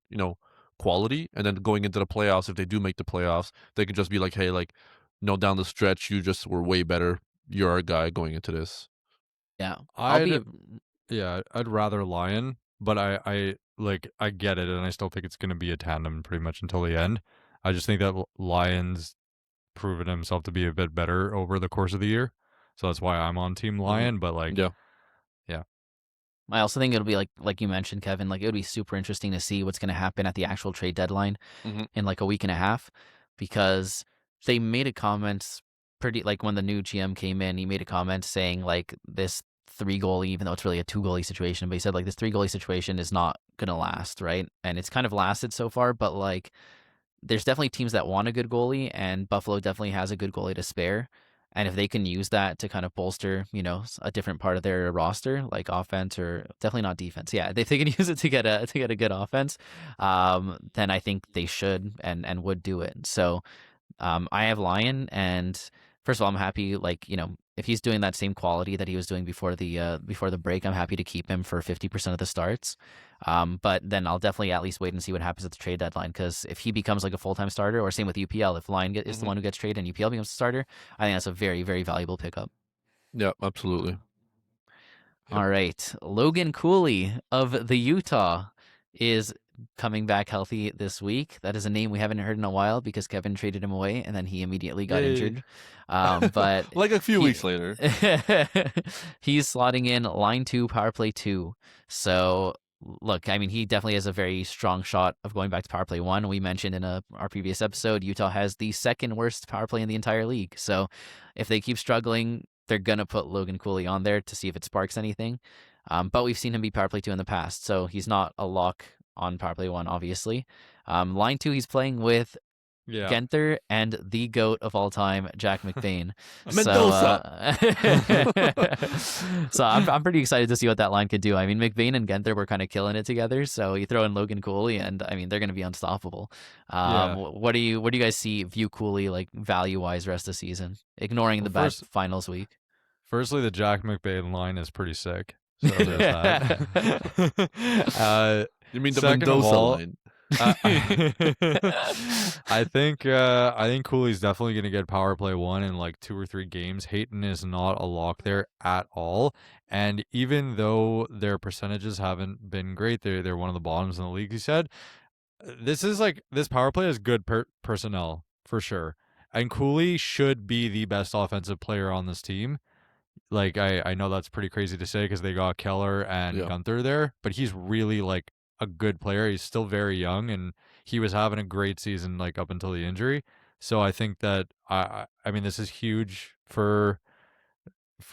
quality. And then going into the playoffs, if they do make the playoffs, they can just be like, hey, like, down the stretch, you just were way better. You're our guy going into this. Yeah. I'd rather Lion, but I get it, and I still think it's going to be a tandem pretty much until the end. I just think that Lion's proven himself to be a bit better over the course of the year, so that's why I'm on Team Lion. But yeah. I also think it'll be like you mentioned, Kevin. Like it would be super interesting to see what's going to happen at the actual trade deadline in like a week and a half, because they made a comment pretty like when the new GM came in, he made a comment saying like this 3-goalie, even though it's really a 2-goalie situation, but he said like this 3-goalie situation is not going to last, right? And it's kind of lasted so far, but like there's definitely teams that want a good goalie, and Buffalo definitely has a good goalie to spare. And if they can use that to kind of bolster, a different part of their roster, like offense or definitely not defense. Yeah, if they can use it to get a good offense, then I think they should and would do it. So I have Lion, and first of all, I'm happy. Like if he's doing that same quality that he was doing before the break, I'm happy to keep him for 50% of the starts. But then I'll definitely at least wait and see what happens at the trade deadline, because if he becomes like a full-time starter, or same with UPL, if Lion is the one who gets traded and UPL becomes a starter, I think that's a very, very valuable pickup. Yeah, absolutely. All right. Logan Cooley of the Utah is coming back healthy this week. That is a name we haven't heard in a while because Kevin traded him away and then he immediately got injured. But like a few weeks later, he's slotting in line 2, power play 2. So look, I mean, he definitely has a very strong shot of going back to power play 1. We mentioned in our previous episode, Utah has the second worst power play in the entire league. So if they keep struggling, they're going to put Logan Cooley on there to see if it sparks anything. But we've seen him be power play 2 in the past, so he's not a lock on power play 1, obviously. Line 2, he's Yeah. playing with Genther and the GOAT of all time, Jack McBain. Mendoza. So I'm pretty excited to see what that line could do. I mean, McBain and Genther were kind of killing it together, so you throw in Logan Cooley, and I mean, they're going to be unstoppable. What do you guys view Cooley like value-wise rest of the season, ignoring the bad finals week? Firstly, the Jack McBain line is pretty sick. So there's that. You mean the second of Mendoza all, line? I think Cooley's definitely going to get power play 1 in like 2 or 3 games. Hayton is not a lock there at all, and even though their percentages haven't been great, they're one of the bottoms in the league. He said this power play is good personnel for sure, and Cooley should be the best offensive player on this team. Like I know that's pretty crazy to say because they got Keller and Gunther there, but he's really like a good player. He's still very young, and he was having a great season like up until the injury. So I think that I mean this is huge for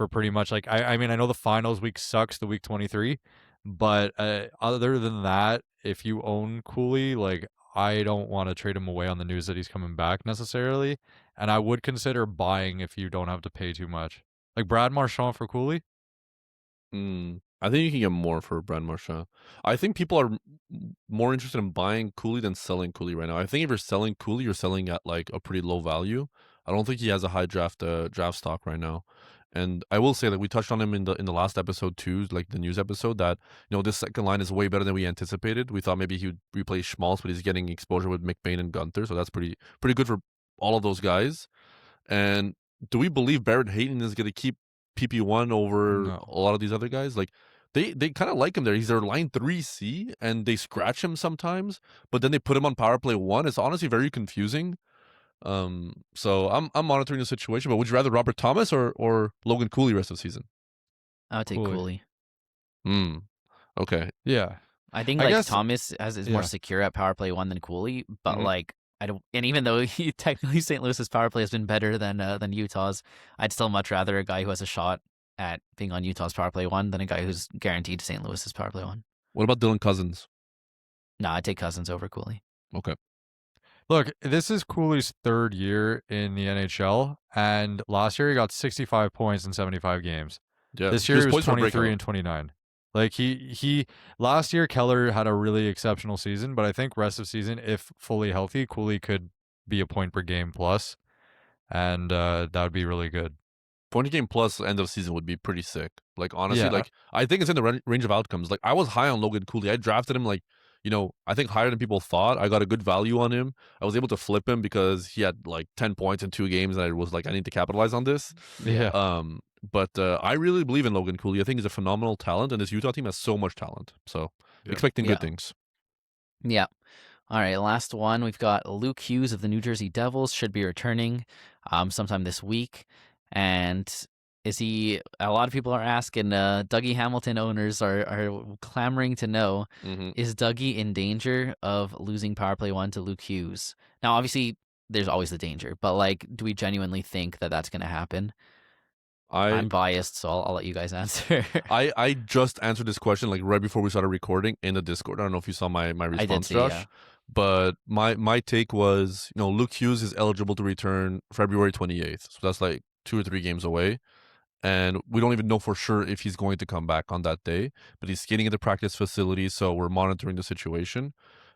pretty much like I mean I know the finals week sucks, the week 23, but other than that, if you own Cooley, like I don't want to trade him away on the news that he's coming back necessarily, and I would consider buying if you don't have to pay too much. Like Brad Marchand for Cooley? I think you can get more for Brad Marchand. I think people are more interested in buying Cooley than selling Cooley right now. I think if you're selling Cooley, you're selling at like a pretty low value. I don't think he has a high draft stock right now. And I will say that we touched on him in the last episode too, like the news episode, that this second line is way better than we anticipated. We thought maybe he would replace Schmaltz, but he's getting exposure with McBain and Gunther, so that's pretty good for all of those guys. And do we believe Barrett Hayton is going to keep PP1 over a lot of these other guys? Like they kind of like him there. He's their line 3C, and they scratch him sometimes, but then they put him on power play 1. It's honestly very confusing. So I'm monitoring the situation. But would you rather Robert Thomas or Logan Cooley rest of the season? I would take Cooley. Okay. Yeah. I think Thomas is more secure at power play 1 than Cooley, but like I don't. And even though technically St. Louis's power play has been better than Utah's, I'd still much rather a guy who has a shot at being on Utah's power play 1 than a guy who's guaranteed to St. Louis's power play 1. What about Dylan Cousins? No, I'd take Cousins over Cooley. Okay. Look, this is Cooley's 3rd year in the NHL, and last year he got 65 points in 75 games. Yeah. This year he was 23 and 29. Like he last year Keller had a really exceptional season, but I think rest of season, if fully healthy, Cooley could be a point per game plus, and that would be really good. Point per game plus end of season would be pretty sick. Like honestly, like I think it's in the range of outcomes. Like I was high on Logan Cooley. I drafted him like I think higher than people thought. I got a good value on him. I was able to flip him because he had like 10 points in 2 games, and I was like, I need to capitalize on this. Yeah. But I really believe in Logan Cooley. I think he's a phenomenal talent, and this Utah team has so much talent. So expecting good things. Yeah. All right, last one. We've got Luke Hughes of the New Jersey Devils should be returning sometime this week. And is he? A lot of people are asking. Dougie Hamilton owners are clamoring to know: is Dougie in danger of losing power play 1 to Luke Hughes? Now, obviously, there's always the danger, but like, do we genuinely think that that's going to happen? I'm biased, so I'll let you guys answer. I just answered this question like right before we started recording in the Discord. I don't know if you saw my response, I did see, Josh. Yeah. But my take was, Luke Hughes is eligible to return February 28th. So that's like 2 or 3 games away. And we don't even know for sure if he's going to come back on that day. But he's skating at the practice facility, so we're monitoring the situation.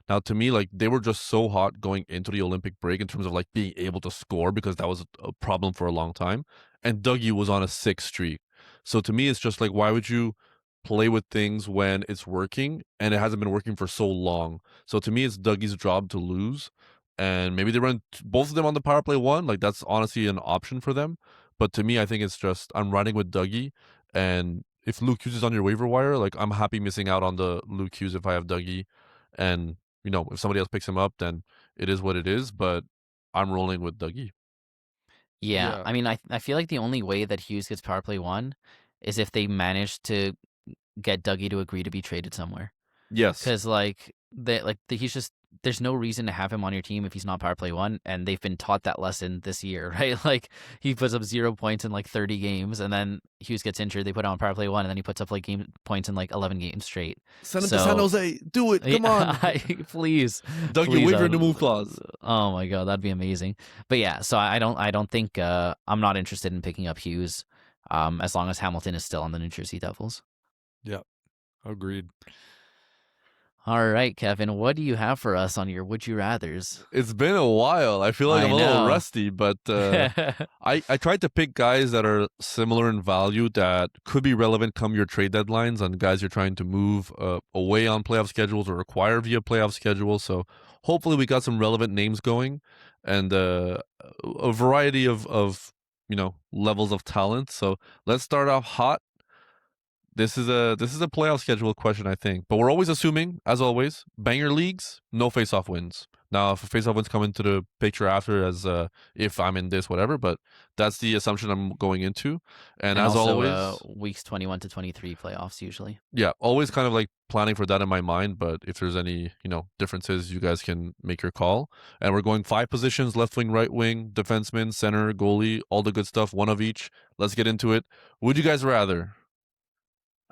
Now, to me, like, they were just so hot going into the Olympic break in terms of, like, being able to score because that was a problem for a long time. And Dougie was on a 6 streak. So to me, it's just like, why would you play with things when it's working and it hasn't been working for so long? So to me, it's Dougie's job to lose. And maybe they run both of them on the power play 1. Like, that's honestly an option for them. But to me, I think it's just, I'm riding with Dougie. And if Luke Hughes is on your waiver wire, like, I'm happy missing out on the Luke Hughes if I have Dougie. And if somebody else picks him up, then it is what it is. But I'm rolling with Dougie. Yeah. I mean, I feel like the only way that Hughes gets power play 1 is if they manage to get Dougie to agree to be traded somewhere. Yes. Because he's just, there's no reason to have him on your team if he's not power play 1, and they've been taught that lesson this year, right? Like, he puts up 0 points in like 30 games, and then Hughes gets injured. They put him on power play 1, and then he puts up like points in like 11 games straight. Send him to San Jose. Do it. Come on. Please. Dougie, waive your no move clause. Oh my God, that'd be amazing. But yeah, so I don't think I'm not interested in picking up Hughes as long as Hamilton is still on the New Jersey Devils. Yeah, agreed. All right, Kevin, what do you have for us on your Would You Rathers? It's been a while. I feel like I I'm a little know. rusty, but I tried to pick guys that are similar in value that could be relevant come your trade deadlines on guys you're trying to move away on playoff schedules or acquire via playoff schedules. So hopefully we got some relevant names going and a variety of levels of talent. So let's start off hot. This is a playoff schedule question, I think. But we're always assuming, as always, banger leagues, no face-off wins. Now, if a face-off wins come into the picture after, as if I'm in this, whatever, but that's the assumption I'm going into. And as also, always, weeks 21 to 23 playoffs usually. yeah, always kind of like planning for that in my mind. But if there's any differences, you guys can make your call. And we're going 5 positions: left wing, right wing, defenseman, center, goalie, all the good stuff, one of each. Let's get into it. Would you guys rather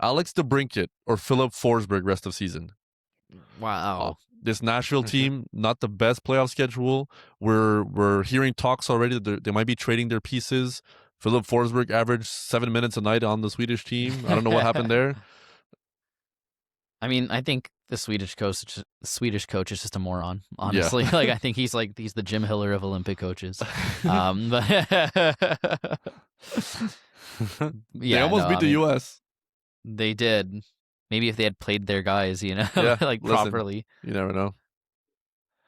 Alex DeBrincat or Filip Forsberg rest of season? Wow. This Nashville team, not the best playoff schedule. We're hearing talks already that they might be trading their pieces. Filip Forsberg averaged 7 minutes a night on the Swedish team. I don't know what happened there. I mean, I think the Swedish coach is just a moron, honestly. Yeah. Like, I think he's the Jim Hiller of Olympic coaches. But They almost beat the U.S. They did. Maybe if they had played their guys, Yeah, like listen, properly. You never know.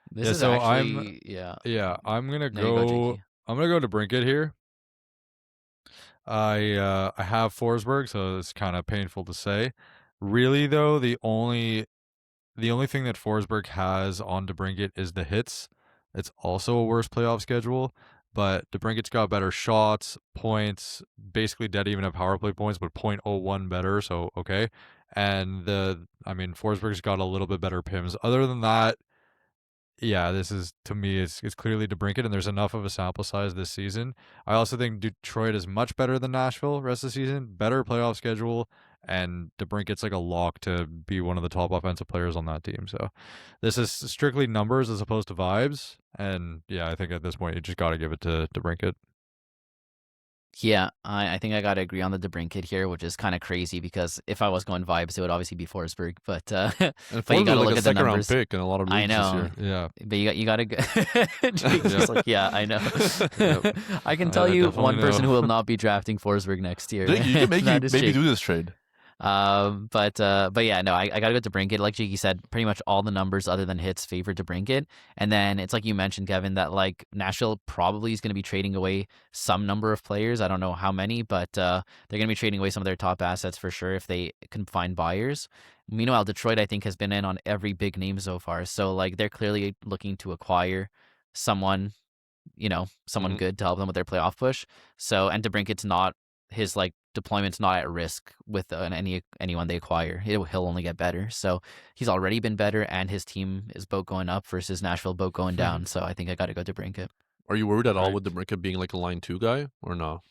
This is so actually, I'm gonna No, you go, go. JT. I'm gonna go to DeBrincat here. I have Forsberg, so it's kind of painful to say. Really, though, the only thing that Forsberg has on DeBrincat is the hits. It's also a worse playoff schedule, but DeBrincat's got better shots, points, basically dead even at power play points, but 0.01 better, so okay. And Forsberg's got a little bit better PIMs. Other than that, yeah, this is, to me, it's clearly DeBrincat, and there's enough of a sample size this season. I also think Detroit is much better than Nashville rest of the season, better playoff schedule, and DeBrincat's like a lock to be one of the top offensive players on that team. So this is strictly numbers as opposed to vibes, and yeah, I think at this point you just got to give it to DeBrincat. Yeah, I think I got to agree on the DeBrincat here, which is kind of crazy because if I was going vibes, it would obviously be Forsberg. But And but you Forsberg got to like look a at the second round numbers. pick in a lot of I leagues know. this year. Yeah. But you got to go. Just like, yeah, I know. Yep. I can tell you definitely one person know. who will not be drafting Forsberg next year. You can That is maybe Jake. do this trade. But yeah, no, I gotta go to DeBrincat. Like Jakey said, pretty much all the numbers other than hits favor DeBrincat. And then it's like you mentioned, Kevin, that like Nashville probably is going to be trading away some number of players. I don't know how many, but they're going to be trading away some of their top assets for sure if they can find buyers. Meanwhile, Detroit, I think, has been in on every big name so far. So like they're clearly looking to acquire someone, someone good to help them with their playoff push. So, and DeBrincat's not, his like deployment's not at risk with anyone they acquire. He'll only get better. So he's already been better, and his team is boat going up versus Nashville boat going down. So I think I got to go to DeBrincat. Are you worried at all Right. with DeBrincat being like a line 2 guy or no?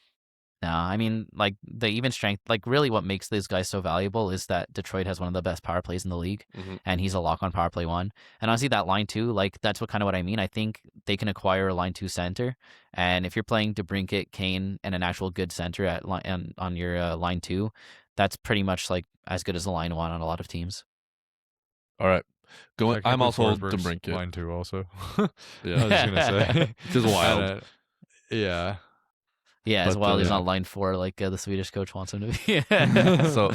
No, I mean, like the even strength, like really what makes these guys so valuable is that Detroit has one of the best power plays in the league, and he's a lock on power play 1. And honestly, that line 2, like that's what I mean. I think they can acquire a line 2 center, and if you're playing DeBrincat, Kane, and an actual good center at on your line 2, that's pretty much like as good as a line 1 on a lot of teams. All right. I'm Technically, also Forsberg's DeBrincat. line 2 also. Yeah. I was just gonna say. Just wild. And, yeah. Yeah, as But, well, he's yeah. not line 4 like the Swedish coach wants him to be. So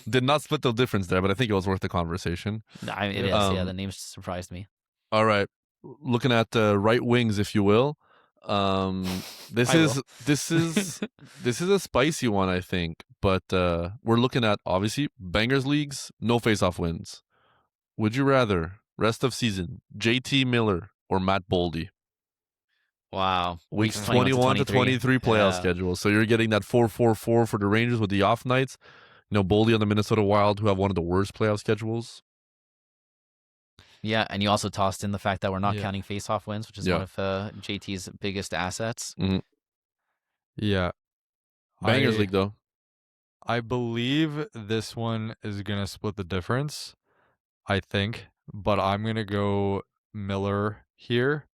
did not split the difference there, but I think it was worth the conversation. I mean, it is. Yeah, the name surprised me. All right. Looking at right wings, if you will. This is a spicy one, I think. But we're looking at obviously bangers leagues, no face-off wins. Would you rather rest of season JT Miller or Matt Boldy? Wow. Weeks 21 to 23 playoff schedule. So you're getting that 4-4-4 for the Rangers with the off nights. Boldy on the Minnesota Wild, who have one of the worst playoff schedules. Yeah, and you also tossed in the fact that we're not Yeah. counting face-off wins, which is one of JT's biggest assets. Yeah. Bangers league, though. I believe this one is going to split the difference, I think. But I'm going to go Miller here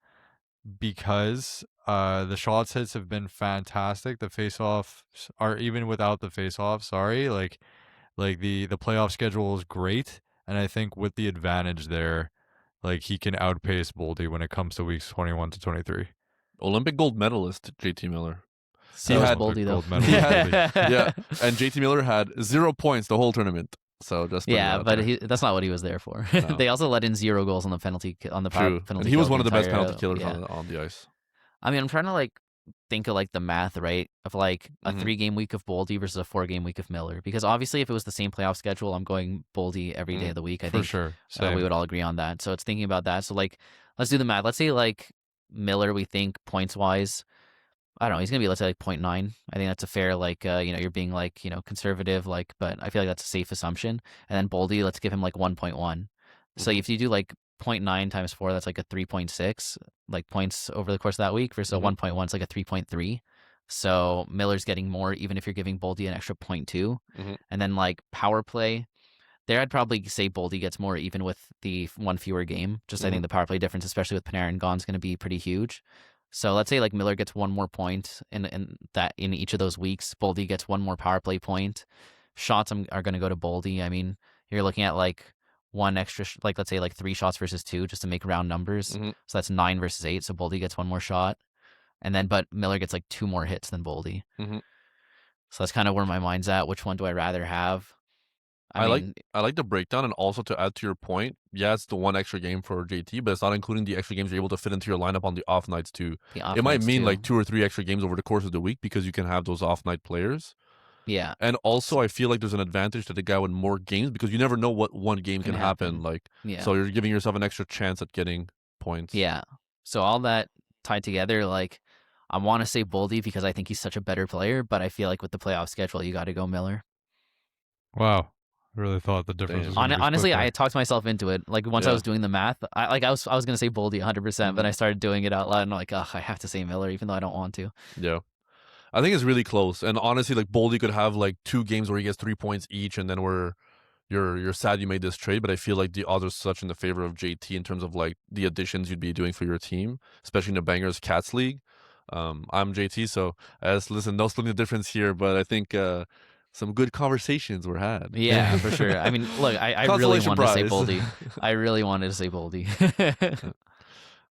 because the shots hits have been fantastic. The face-offs are, even without the face-off, sorry, like the playoff schedule is great. and I think with the advantage there, like he can outpace Boldy when it comes to weeks 21 to 23. Olympic gold medalist JT Miller. So had Boldy though. gold medal. Yeah, and JT Miller had 0 points the whole tournament. So just yeah, but that's not what he was there for. No. They also let in 0 goals on the penalty True. penalty. And he was kill one of the best entire- penalty killers yeah. on the ice. I mean, I'm trying to like think of like the math, right? Of like a Mhm. 3-game week of Boldy versus a 4-game week of Miller. Because obviously, if it was the same playoff schedule, I'm going Boldy every day of the week. I For think sure. we would all agree on that. So it's thinking about that. So like, let's do the math. Let's say like Miller, we think points wise, I don't know. He's gonna be, let's say, like 0.9. I think that's a fair, like, you're being like, conservative, like, but I feel like that's a safe assumption. And then Boldy, let's give him like 1.1. So if you do like 0.9 times 4, that's like a 3.6, like points over the course of that week versus a 1.1, it's like a 3.3. So Miller's getting more, even if you're giving Boldy an extra 0.2. Mhm. And then like power play, there I'd probably say Boldy gets more even with the one fewer game. Just I think the power play difference, especially with Panarin gone, is going to be pretty huge. So let's say like Miller gets 1 more point in each of those weeks. Boldy gets 1 more power play point. Shots are going to go to Boldy. I mean, you're looking at like 1 extra, like let's say like 3 shots versus 2, just to make round numbers. So that's 9 versus 8. So Boldy gets 1 more shot, and then but Miller gets like 2 more hits than Boldy. So that's kind of where my mind's at. Which one do I rather have? I like the breakdown, and also to add to your point, yeah, it's the 1 extra game for JT, but it's not including the extra games you're able to fit into your lineup on the off nights too. It might mean like 2 or 3 extra games over the course of the week because you can have those off night players. Yeah. And also, I feel like there's an advantage to the guy with more games because you never know what one game can happen. Like, so you're giving yourself an extra chance at getting points. Yeah. So all that tied together, like, I want to say Boldy because I think he's such a better player, but I feel like with the playoff schedule, you got to go Miller. Wow. I really thought the difference was gonna be honestly, split I talked myself into it. Like once I was doing the math, I was gonna say Boldy 100%, but I started doing it out loud, and I'm like, I have to say Miller, even though I don't want to. Yeah, I think it's really close. And honestly, like Boldy could have like 2 games where he gets 3 points each, and then you're sad you made this trade. But I feel like the odds are such in the favor of JT in terms of like the additions you'd be doing for your team, especially in the Bangers Cats League. I'm JT, so listen, no splitting the difference here, but I think. Some good conversations were had. Yeah, for sure. I mean, look, I really wanted to say Boldy. I really wanted to say Boldy.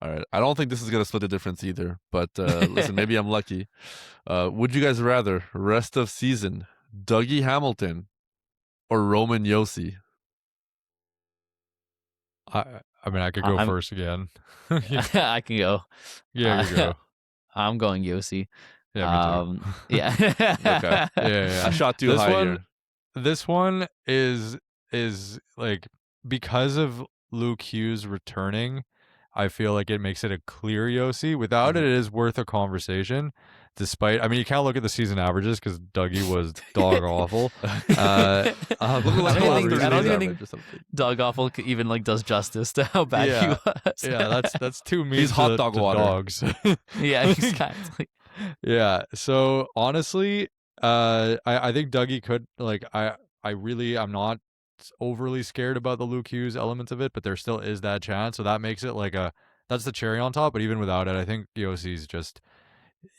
All right. I don't think this is going to split the difference either. But listen, maybe I'm lucky. Would you guys rather rest of season Dougie Hamilton or Roman Josi? I mean, I could go first again. I can go. Yeah, you go. I'm going Josi. Yeah, me too. Yeah. Okay. Yeah. I shot too high here. This one is like because of Luke Hughes returning, I feel like it makes it a clear Josi. Without it is worth a conversation. Despite, I mean, you can't look at the season averages because Dougie was dog awful. I don't even think dog awful even like does justice to how bad he was. Yeah, that's too mean. He's hot dog water. Dogs. Yeah, exactly. Yeah. So honestly, I think Dougie could I'm not overly scared about the Luke Hughes element of it, but there still is that chance. So that makes it like that's the cherry on top. But even without it, I think Josi's just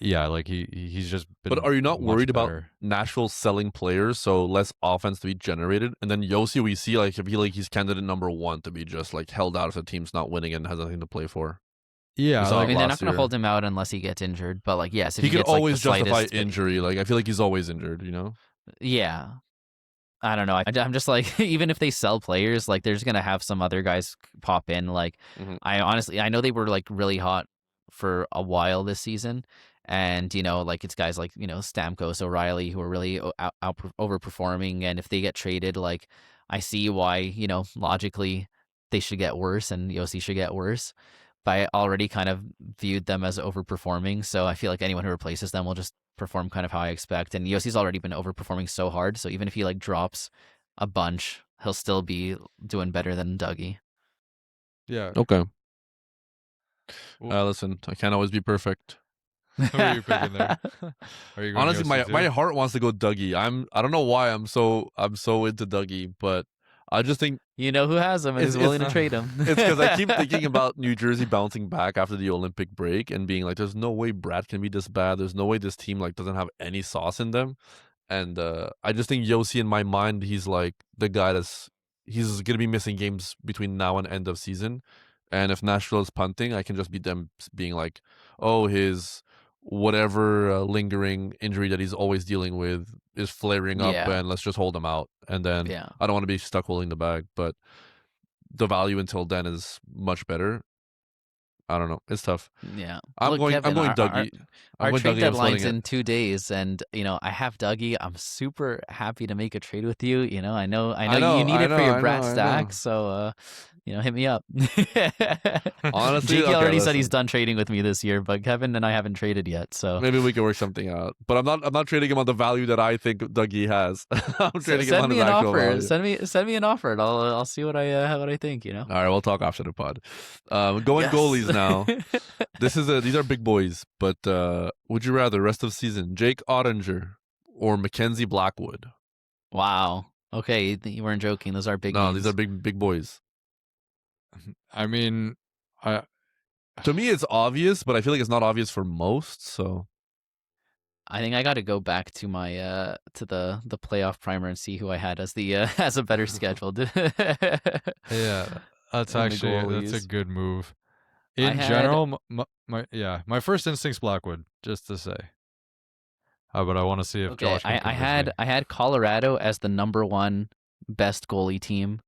like he's just been. But are you not worried better about Nashville selling players, so less offense to be generated, and then Josi we see like I feel like he's candidate number 1 to be just like held out if the team's not winning and has nothing to play for. Yeah, I mean they're not going to hold him out unless he gets injured. But like yes, if he could gets, always like, justify injury. Like I feel like he's always injured. You know. Yeah. I don't know. I'm just like, even if they sell players, like they're just gonna have some other guys pop in. Like, I know they were like really hot for a while this season, and like it's guys like Stamkos, O'Reilly who are really overperforming, and if they get traded, like I see why logically they should get worse and Josi should get worse. But I already kind of viewed them as overperforming, so I feel like anyone who replaces them will just perform kind of how I expect. And Yosi's already been overperforming so hard, so even if he like drops a bunch, he'll still be doing better than Dougie. Yeah. Okay. Listen, I can't always be perfect. Who are you picking there? Are you going honestly, my heart wants to go Dougie. I don't know why I'm so into Dougie, but I just think who has him and is willing to trade him. It's because I keep thinking about New Jersey bouncing back after the Olympic break and being like, "There's no way Brad can be this bad. There's no way this team like doesn't have any sauce in them." And I just think Josi, in my mind, he's like the guy he's gonna be missing games between now and end of season. And if Nashville is punting, I can just be them being like, oh, his whatever lingering injury that he's always dealing with is flaring up, Yeah. and let's just hold him out. And then Yeah. I don't want to be stuck holding the bag, but the value until then is much better. I don't know. It's tough. Yeah. I'm Look, going Kevin, Dougie. Our going trade Dougie. I'm deadline's splitting it. in 2 days, and I have Dougie. I'm super happy to make a trade with you. I know you need it for your Brat stack, so hit me up. Honestly, Jakey okay, already said listen. he's done trading with me this year, but Kevin and I haven't traded yet. So Maybe we can work something out. But I'm not trading him on the value that I think Dougie has. I'm trading him send on me his an actual offer. value. Send me an offer, and I'll see what I think. All right, we'll talk after the pod. Going Yes. goalies now. These are big boys, but would you rather rest of season Jake Oettinger or Mackenzie Blackwood? Wow. Okay, you weren't joking. Those are big. No, names. these are big boys. I mean, To me, it's obvious, but I feel like it's not obvious for most. So I think I got to go back to my to the playoff primer and see who I had as the as a better schedule. yeah, that's And the a goalies. good move. I In had- general, my first instinct's Blackwood, just to say. But I want to see if Okay, Josh can convince me. I had Colorado as the number 1 best goalie team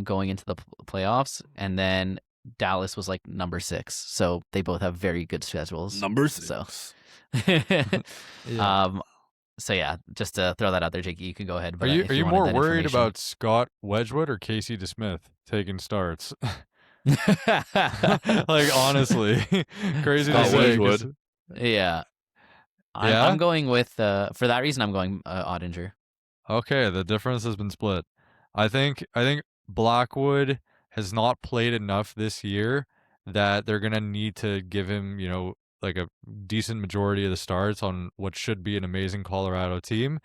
going into the playoffs, and then Dallas was like number 6. So they both have very good schedules. number So. 6. Yeah. So yeah, just to throw that out there, Jakey, you can go ahead. Are But you if are you wanted more that worried information- about Scott Wedgwood or Casey DeSmith taking starts? Like honestly, crazy to Scott say. 'cause- Wedgwood. Yeah. Yeah? I'm going with for that reason I'm going Oettinger. Okay, the difference has been split. I think Blackwood has not played enough this year that they're gonna need to give him, like a decent majority of the starts on what should be an amazing Colorado team.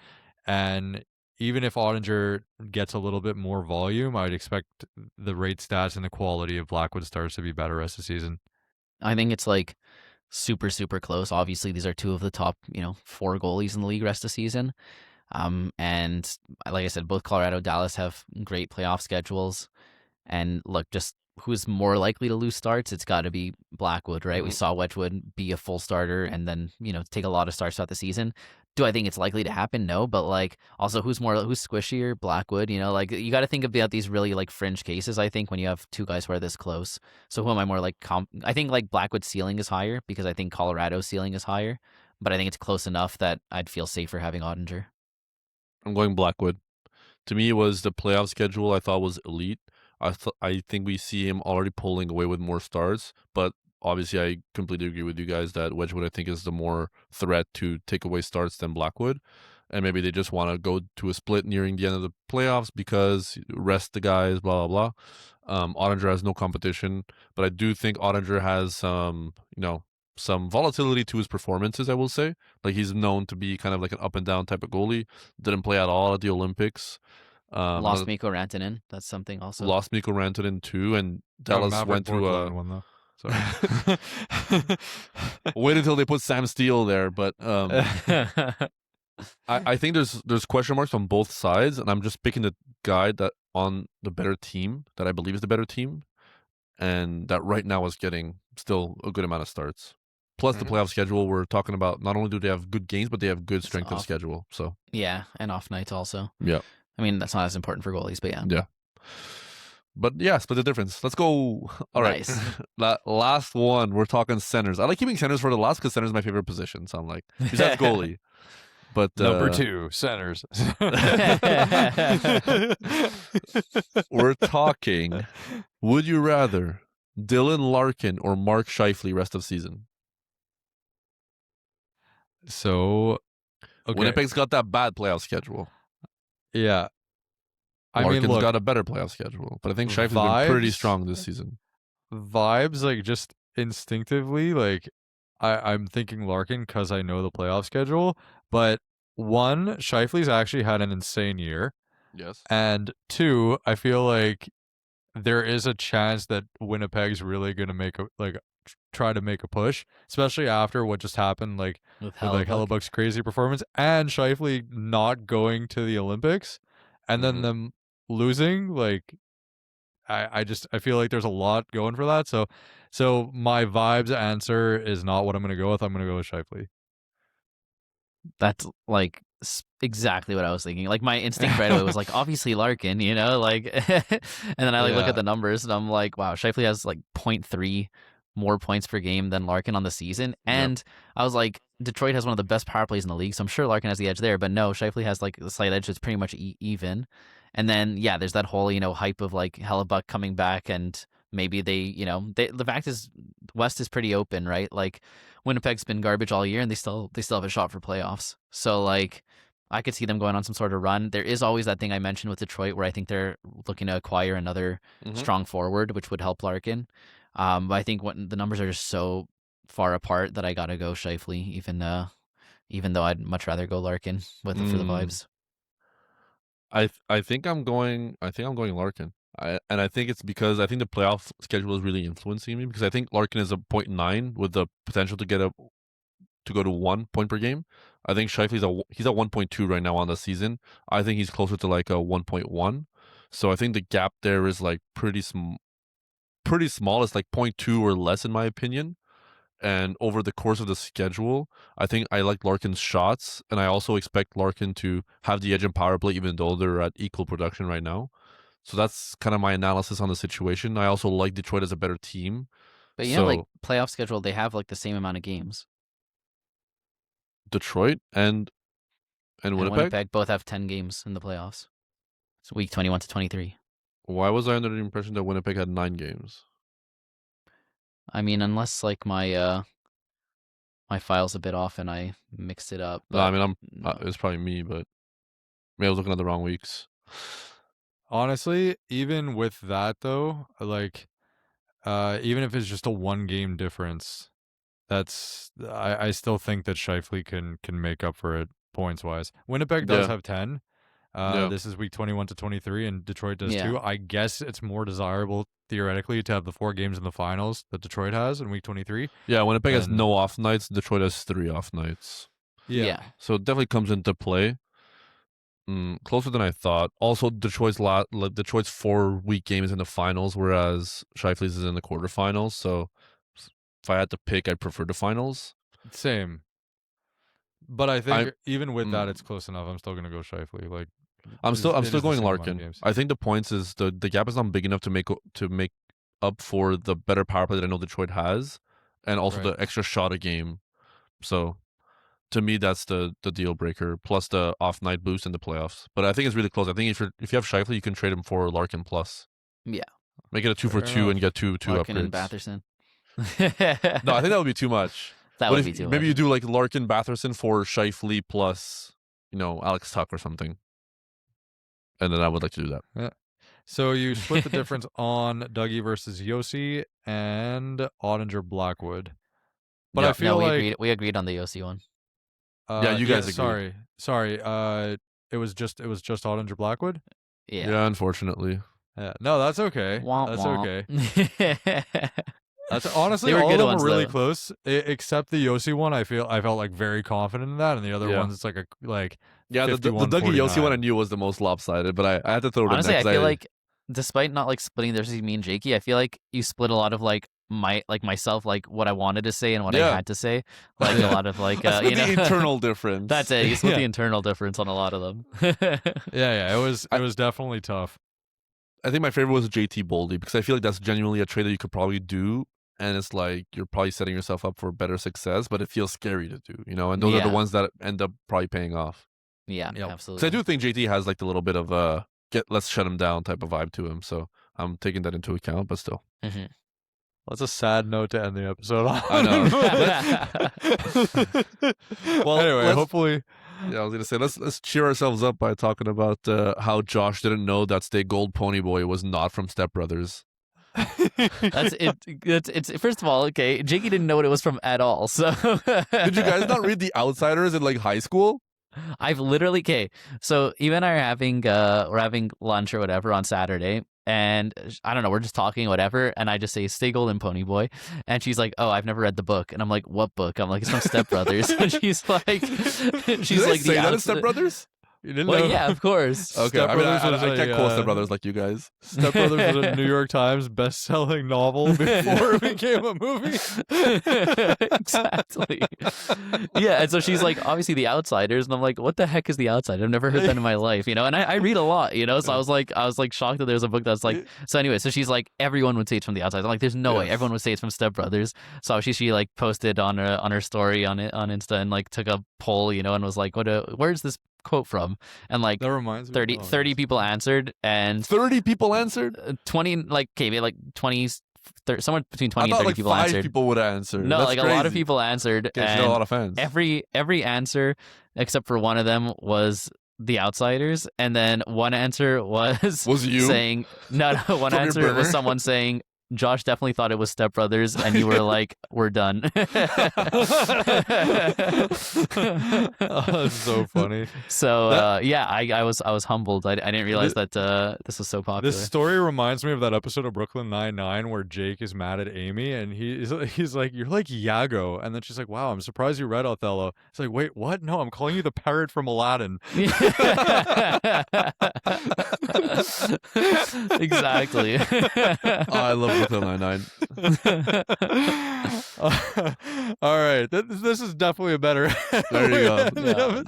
And even if Oettinger gets a little bit more volume, I'd expect the rate stats and the quality of Blackwood starts to be better rest of the season. I think it's like super, super close. Obviously, these are 2 of the top, 4 goalies in the league rest of the season. And like I said, both Colorado, Dallas have great playoff schedules. And look, just who's more likely to lose starts? It's got to be Blackwood, right? We saw Wedgwood be a full starter and then, take a lot of starts throughout the season. Do I think it's likely to happen? No, but like also who's squishier? Blackwood, like you got to think about these really like fringe cases. I think when you have 2 guys who are this close. So who am I more like? I think like Blackwood's ceiling is higher because I think Colorado's ceiling is higher, but I think it's close enough that I'd feel safer having Oettinger. I'm going Blackwood. To me, it was the playoff schedule I thought was elite. I think we see him already pulling away with more starts, but obviously I completely agree with you guys that Wedgwood I think is the more threat to take away starts than Blackwood. And maybe they just want to go to a split nearing the end of the playoffs because rest the guys, blah, blah, blah. Oettinger has no competition, but I do think Oettinger has some volatility to his performances, I will say. Like he's known to be kind of like an up and down type of goalie. Didn't play at all at the Olympics. Lost Mikko Rantanen. That's something also. Lost Mikko Rantanen too, and Dallas Maverick went through a... Portland one though. Sorry. Wait until they put Sam Steele there, but I think there's question marks on both sides, and I'm just picking the guy that on the better team that I believe is the better team, and that right now is getting still a good amount of starts. Plus the playoff schedule, we're talking about not only do they have good games, but they have good strength of schedule. So Yeah, and off nights also. yeah, I mean that's not as important for goalies, but yeah. yeah. But yeah, split the difference. Let's go. All right. Nice. Last one. We're talking centers. I like keeping centers for the last because centers is my favorite position. So I'm like, besides goalie. But Number 2, centers. We're talking. Would you rather Dylan Larkin or Mark Scheifele rest of season? So, okay. Winnipeg's got that bad playoff schedule. Yeah. I Larkin's mean, look, got a better playoff schedule, but I think Scheifele's been pretty strong this season. vibes, like just instinctively, like I'm thinking Larkin because I know the playoff schedule. But 1, Scheifele's actually had an insane year. Yes. And 2, I feel like there is a chance that Winnipeg's really going to try to make a push, especially after what just happened, with Hellebuck's crazy performance and Scheifele not going to the Olympics, and then them losing, like I feel like there's a lot going for that. So my vibes answer is not what I'm gonna go with. I'm gonna go with Scheifele. That's like exactly what I was thinking. Like my instinct right away was like obviously Larkin, like and then I look Yeah. at the numbers and I'm like, wow, Scheifele has like 0.3 more points per game than Larkin on the season. And I was like, Detroit has one of the best power plays in the league, so I'm sure Larkin has the edge there, but no, Scheifele has like the slight edge that's pretty much even. And then there's that whole, hype of like Hellebuck coming back, and maybe the fact is West is pretty open, right? Like Winnipeg's been garbage all year and they still have a shot for playoffs. So like I could see them going on some sort of run. There is always that thing I mentioned with Detroit where I think they're looking to acquire another strong forward, which would help Larkin. But I think the numbers are just so far apart that I gotta go Scheifele, even though I'd much rather go Larkin for the vibes. I think I'm going Larkin. I think it's because I think the playoff schedule is really influencing me, because I think Larkin is a 0.9 with the potential to go to 1 point per game. I think Scheifele's he's at 1.2 right now on the season. I think he's closer to like a 1.1. So I think the gap there is like pretty small. It's like 0.2 or less in my opinion. And over the course of the schedule, I think I like Larkin's shots, and I also expect Larkin to have the edge in power play, even though they're at equal production right now. So that's kind of my analysis on the situation. I also like Detroit as a better team. But like playoff schedule, they have like the same amount of games. Detroit and Winnipeg both have 10 games in the playoffs. It's week 21 to 23. Why was I under the impression that Winnipeg had 9 games? I mean, unless like my my file's a bit off and I mixed it up. No, I mean, it's probably me, but maybe I was looking at the wrong weeks. Honestly, even with that though, like, even if it's just a 1 game difference, I still think that Scheifele can make up for it points wise. Winnipeg does have 10. This is week 21 to 23, and Detroit does too. I guess it's more desirable theoretically to have the 4 games in the finals that Detroit has in week 23. Yeah, Winnipeg has no off nights. Detroit has 3 off nights. Yeah. So it definitely comes into play. Closer than I thought. Also, Detroit's 4-week game is in the finals, whereas Scheifele's is in the quarterfinals. So if I had to pick, I'd prefer the finals. Same. But I think even with that, it's close enough. I'm still gonna go Scheifele. Like, I'm still going Larkin. I think the points is the gap is not big enough to make up for the better power play that I know Detroit has, and also the extra shot a game. So to me, that's the deal breaker, plus the off night boost in the playoffs. But I think it's really close. I think if you have Scheifele, you can trade him for Larkin plus. Yeah. Make it a 2 for 2 and get two Larkin upgrades. and Batherson. No, I think that would be too much. That would be too much. Maybe you do like Larkin, Batherson for Scheifele plus, Alex Tuck or something. And then I would like to do that. Yeah. So you split the difference on Dougie versus Josi and Oettinger Blackwood. But I feel we agreed on the Josi one. You guys agreed. Sorry. It was just Oettinger Blackwood? Yeah, unfortunately. Yeah. No, that's okay. Okay. That's honestly all of them were really close, except the Josi one. I felt like very confident in that, and the other ones it's like the Dougie Josi one I knew was the most lopsided, but I had to throw it in there. Honestly, I feel like despite not like splitting versus me and Jakey, I feel like you split a lot of like myself, like what I wanted to say and what I had to say, like a lot of like the internal difference. That's it. You split the internal difference on a lot of them. It was definitely tough. I think my favorite was JT Boldy, because I feel like that's genuinely a trade that you could probably do, and it's like you're probably setting yourself up for better success, but it feels scary to do, and those are the ones that end up probably paying off. Yeah, absolutely. So I do think JT has like the little bit of let's shut him down type of vibe to him, so I'm taking that into account, but still. Mm-hmm. That's a sad note to end the episode on. I know. Well, anyway, hopefully... Yeah, I was gonna say let's cheer ourselves up by talking about how Josh didn't know that Stay Gold Pony Boy was not from Step Brothers. That's it. It's first of all, okay. Jakey didn't know what it was from at all. So did you guys not read The Outsiders in like high school? I've literally So Eva and I are having lunch or whatever on Saturday. And I don't know, we're just talking, whatever. And I just say, Stay Golden Pony Boy. And she's like, oh, I've never read the book. And I'm like, what book? I'm like, it's from Step Brothers. And she's like, say that in Step Brothers? You didn't Well, know? yeah, of course. Okay, Step I mean, Brothers was I can't call a, Step Brothers like you guys. Step Brothers was a New York Times best-selling novel before it became a movie. Exactly. Yeah, and so she's like, obviously The Outsiders, and I'm like, what the heck is The Outsider? I've never heard that in my life, you know. And I read a lot, you know. So I was like shocked that there was a book that's like. So anyway, so she's like, everyone would say it's from The Outsiders. I'm like, there's no way everyone would say it's from Step Brothers. So she like posted on her story on Insta and like took a poll, you know, and was like, where's this quote from? And like That reminds me. 30 people answered, and 30 people answered? 20, like, okay, maybe like 20, 30, somewhere between 20 I and thought 30 like people 5 answered. people would answer. No, That's like crazy. a lot of people answered. Okay, she and got a lot of fans. every answer except for one of them was The Outsiders, and then one answer was you? saying no. One From your answer was burner? someone saying, Josh definitely thought it was Step Brothers, and you were like, we're done. That's so funny. So yeah, I was humbled. I didn't realize that this was so popular. This story reminds me of that episode of Brooklyn Nine-Nine where Jake is mad at Amy and he's like, you're like Iago. And then she's like, wow, I'm surprised you read Othello. It's like, wait, what? No, I'm calling you the parrot from Aladdin. Exactly. I love Brooklyn Nine-Nine. All right. This is definitely a better. There you go. Yeah.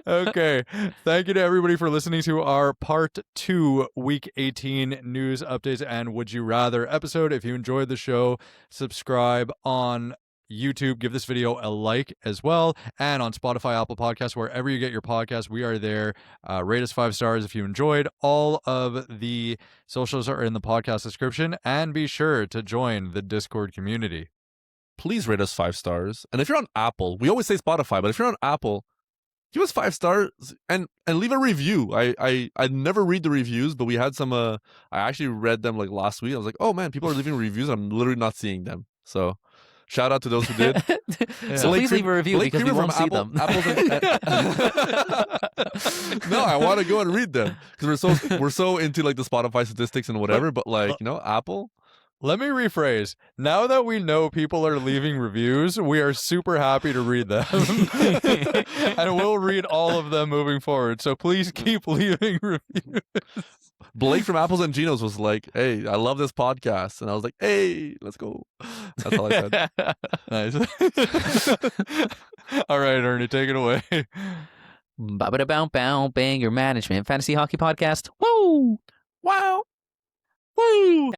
Okay. Thank you to everybody for listening to our Part 2 Week 18 news updates and Would You Rather episode. If you enjoyed the show, subscribe on YouTube. Give this video a like as well. And on Spotify, Apple Podcasts, wherever you get your podcasts, we are there. Rate us 5 stars if you enjoyed. All of the socials are in the podcast description. And be sure to join the Discord community. Please rate us 5 stars. And if you're on Apple, we always say Spotify, but if you're on Apple, give us 5 stars and leave a review. I never read the reviews, but we had some. I actually read them like last week. I was like, oh man, people are leaving reviews. I'm literally not seeing them. So shout out to those who did. So please leave a review because we won't see them. No, I want to go and read them because we're so into like the Spotify statistics and whatever. But like Apple. Let me rephrase. Now that we know people are leaving reviews, we are super happy to read them. And we'll read all of them moving forward. So please keep leaving reviews. Blake from Apples and Genos was like, hey, I love this podcast. And I was like, hey, let's go. That's all I said. Nice. All right, Ernie, take it away. Ba-ba-da-bow-bow, Banger Management Fantasy Hockey Podcast. Woo! Wow. Woo!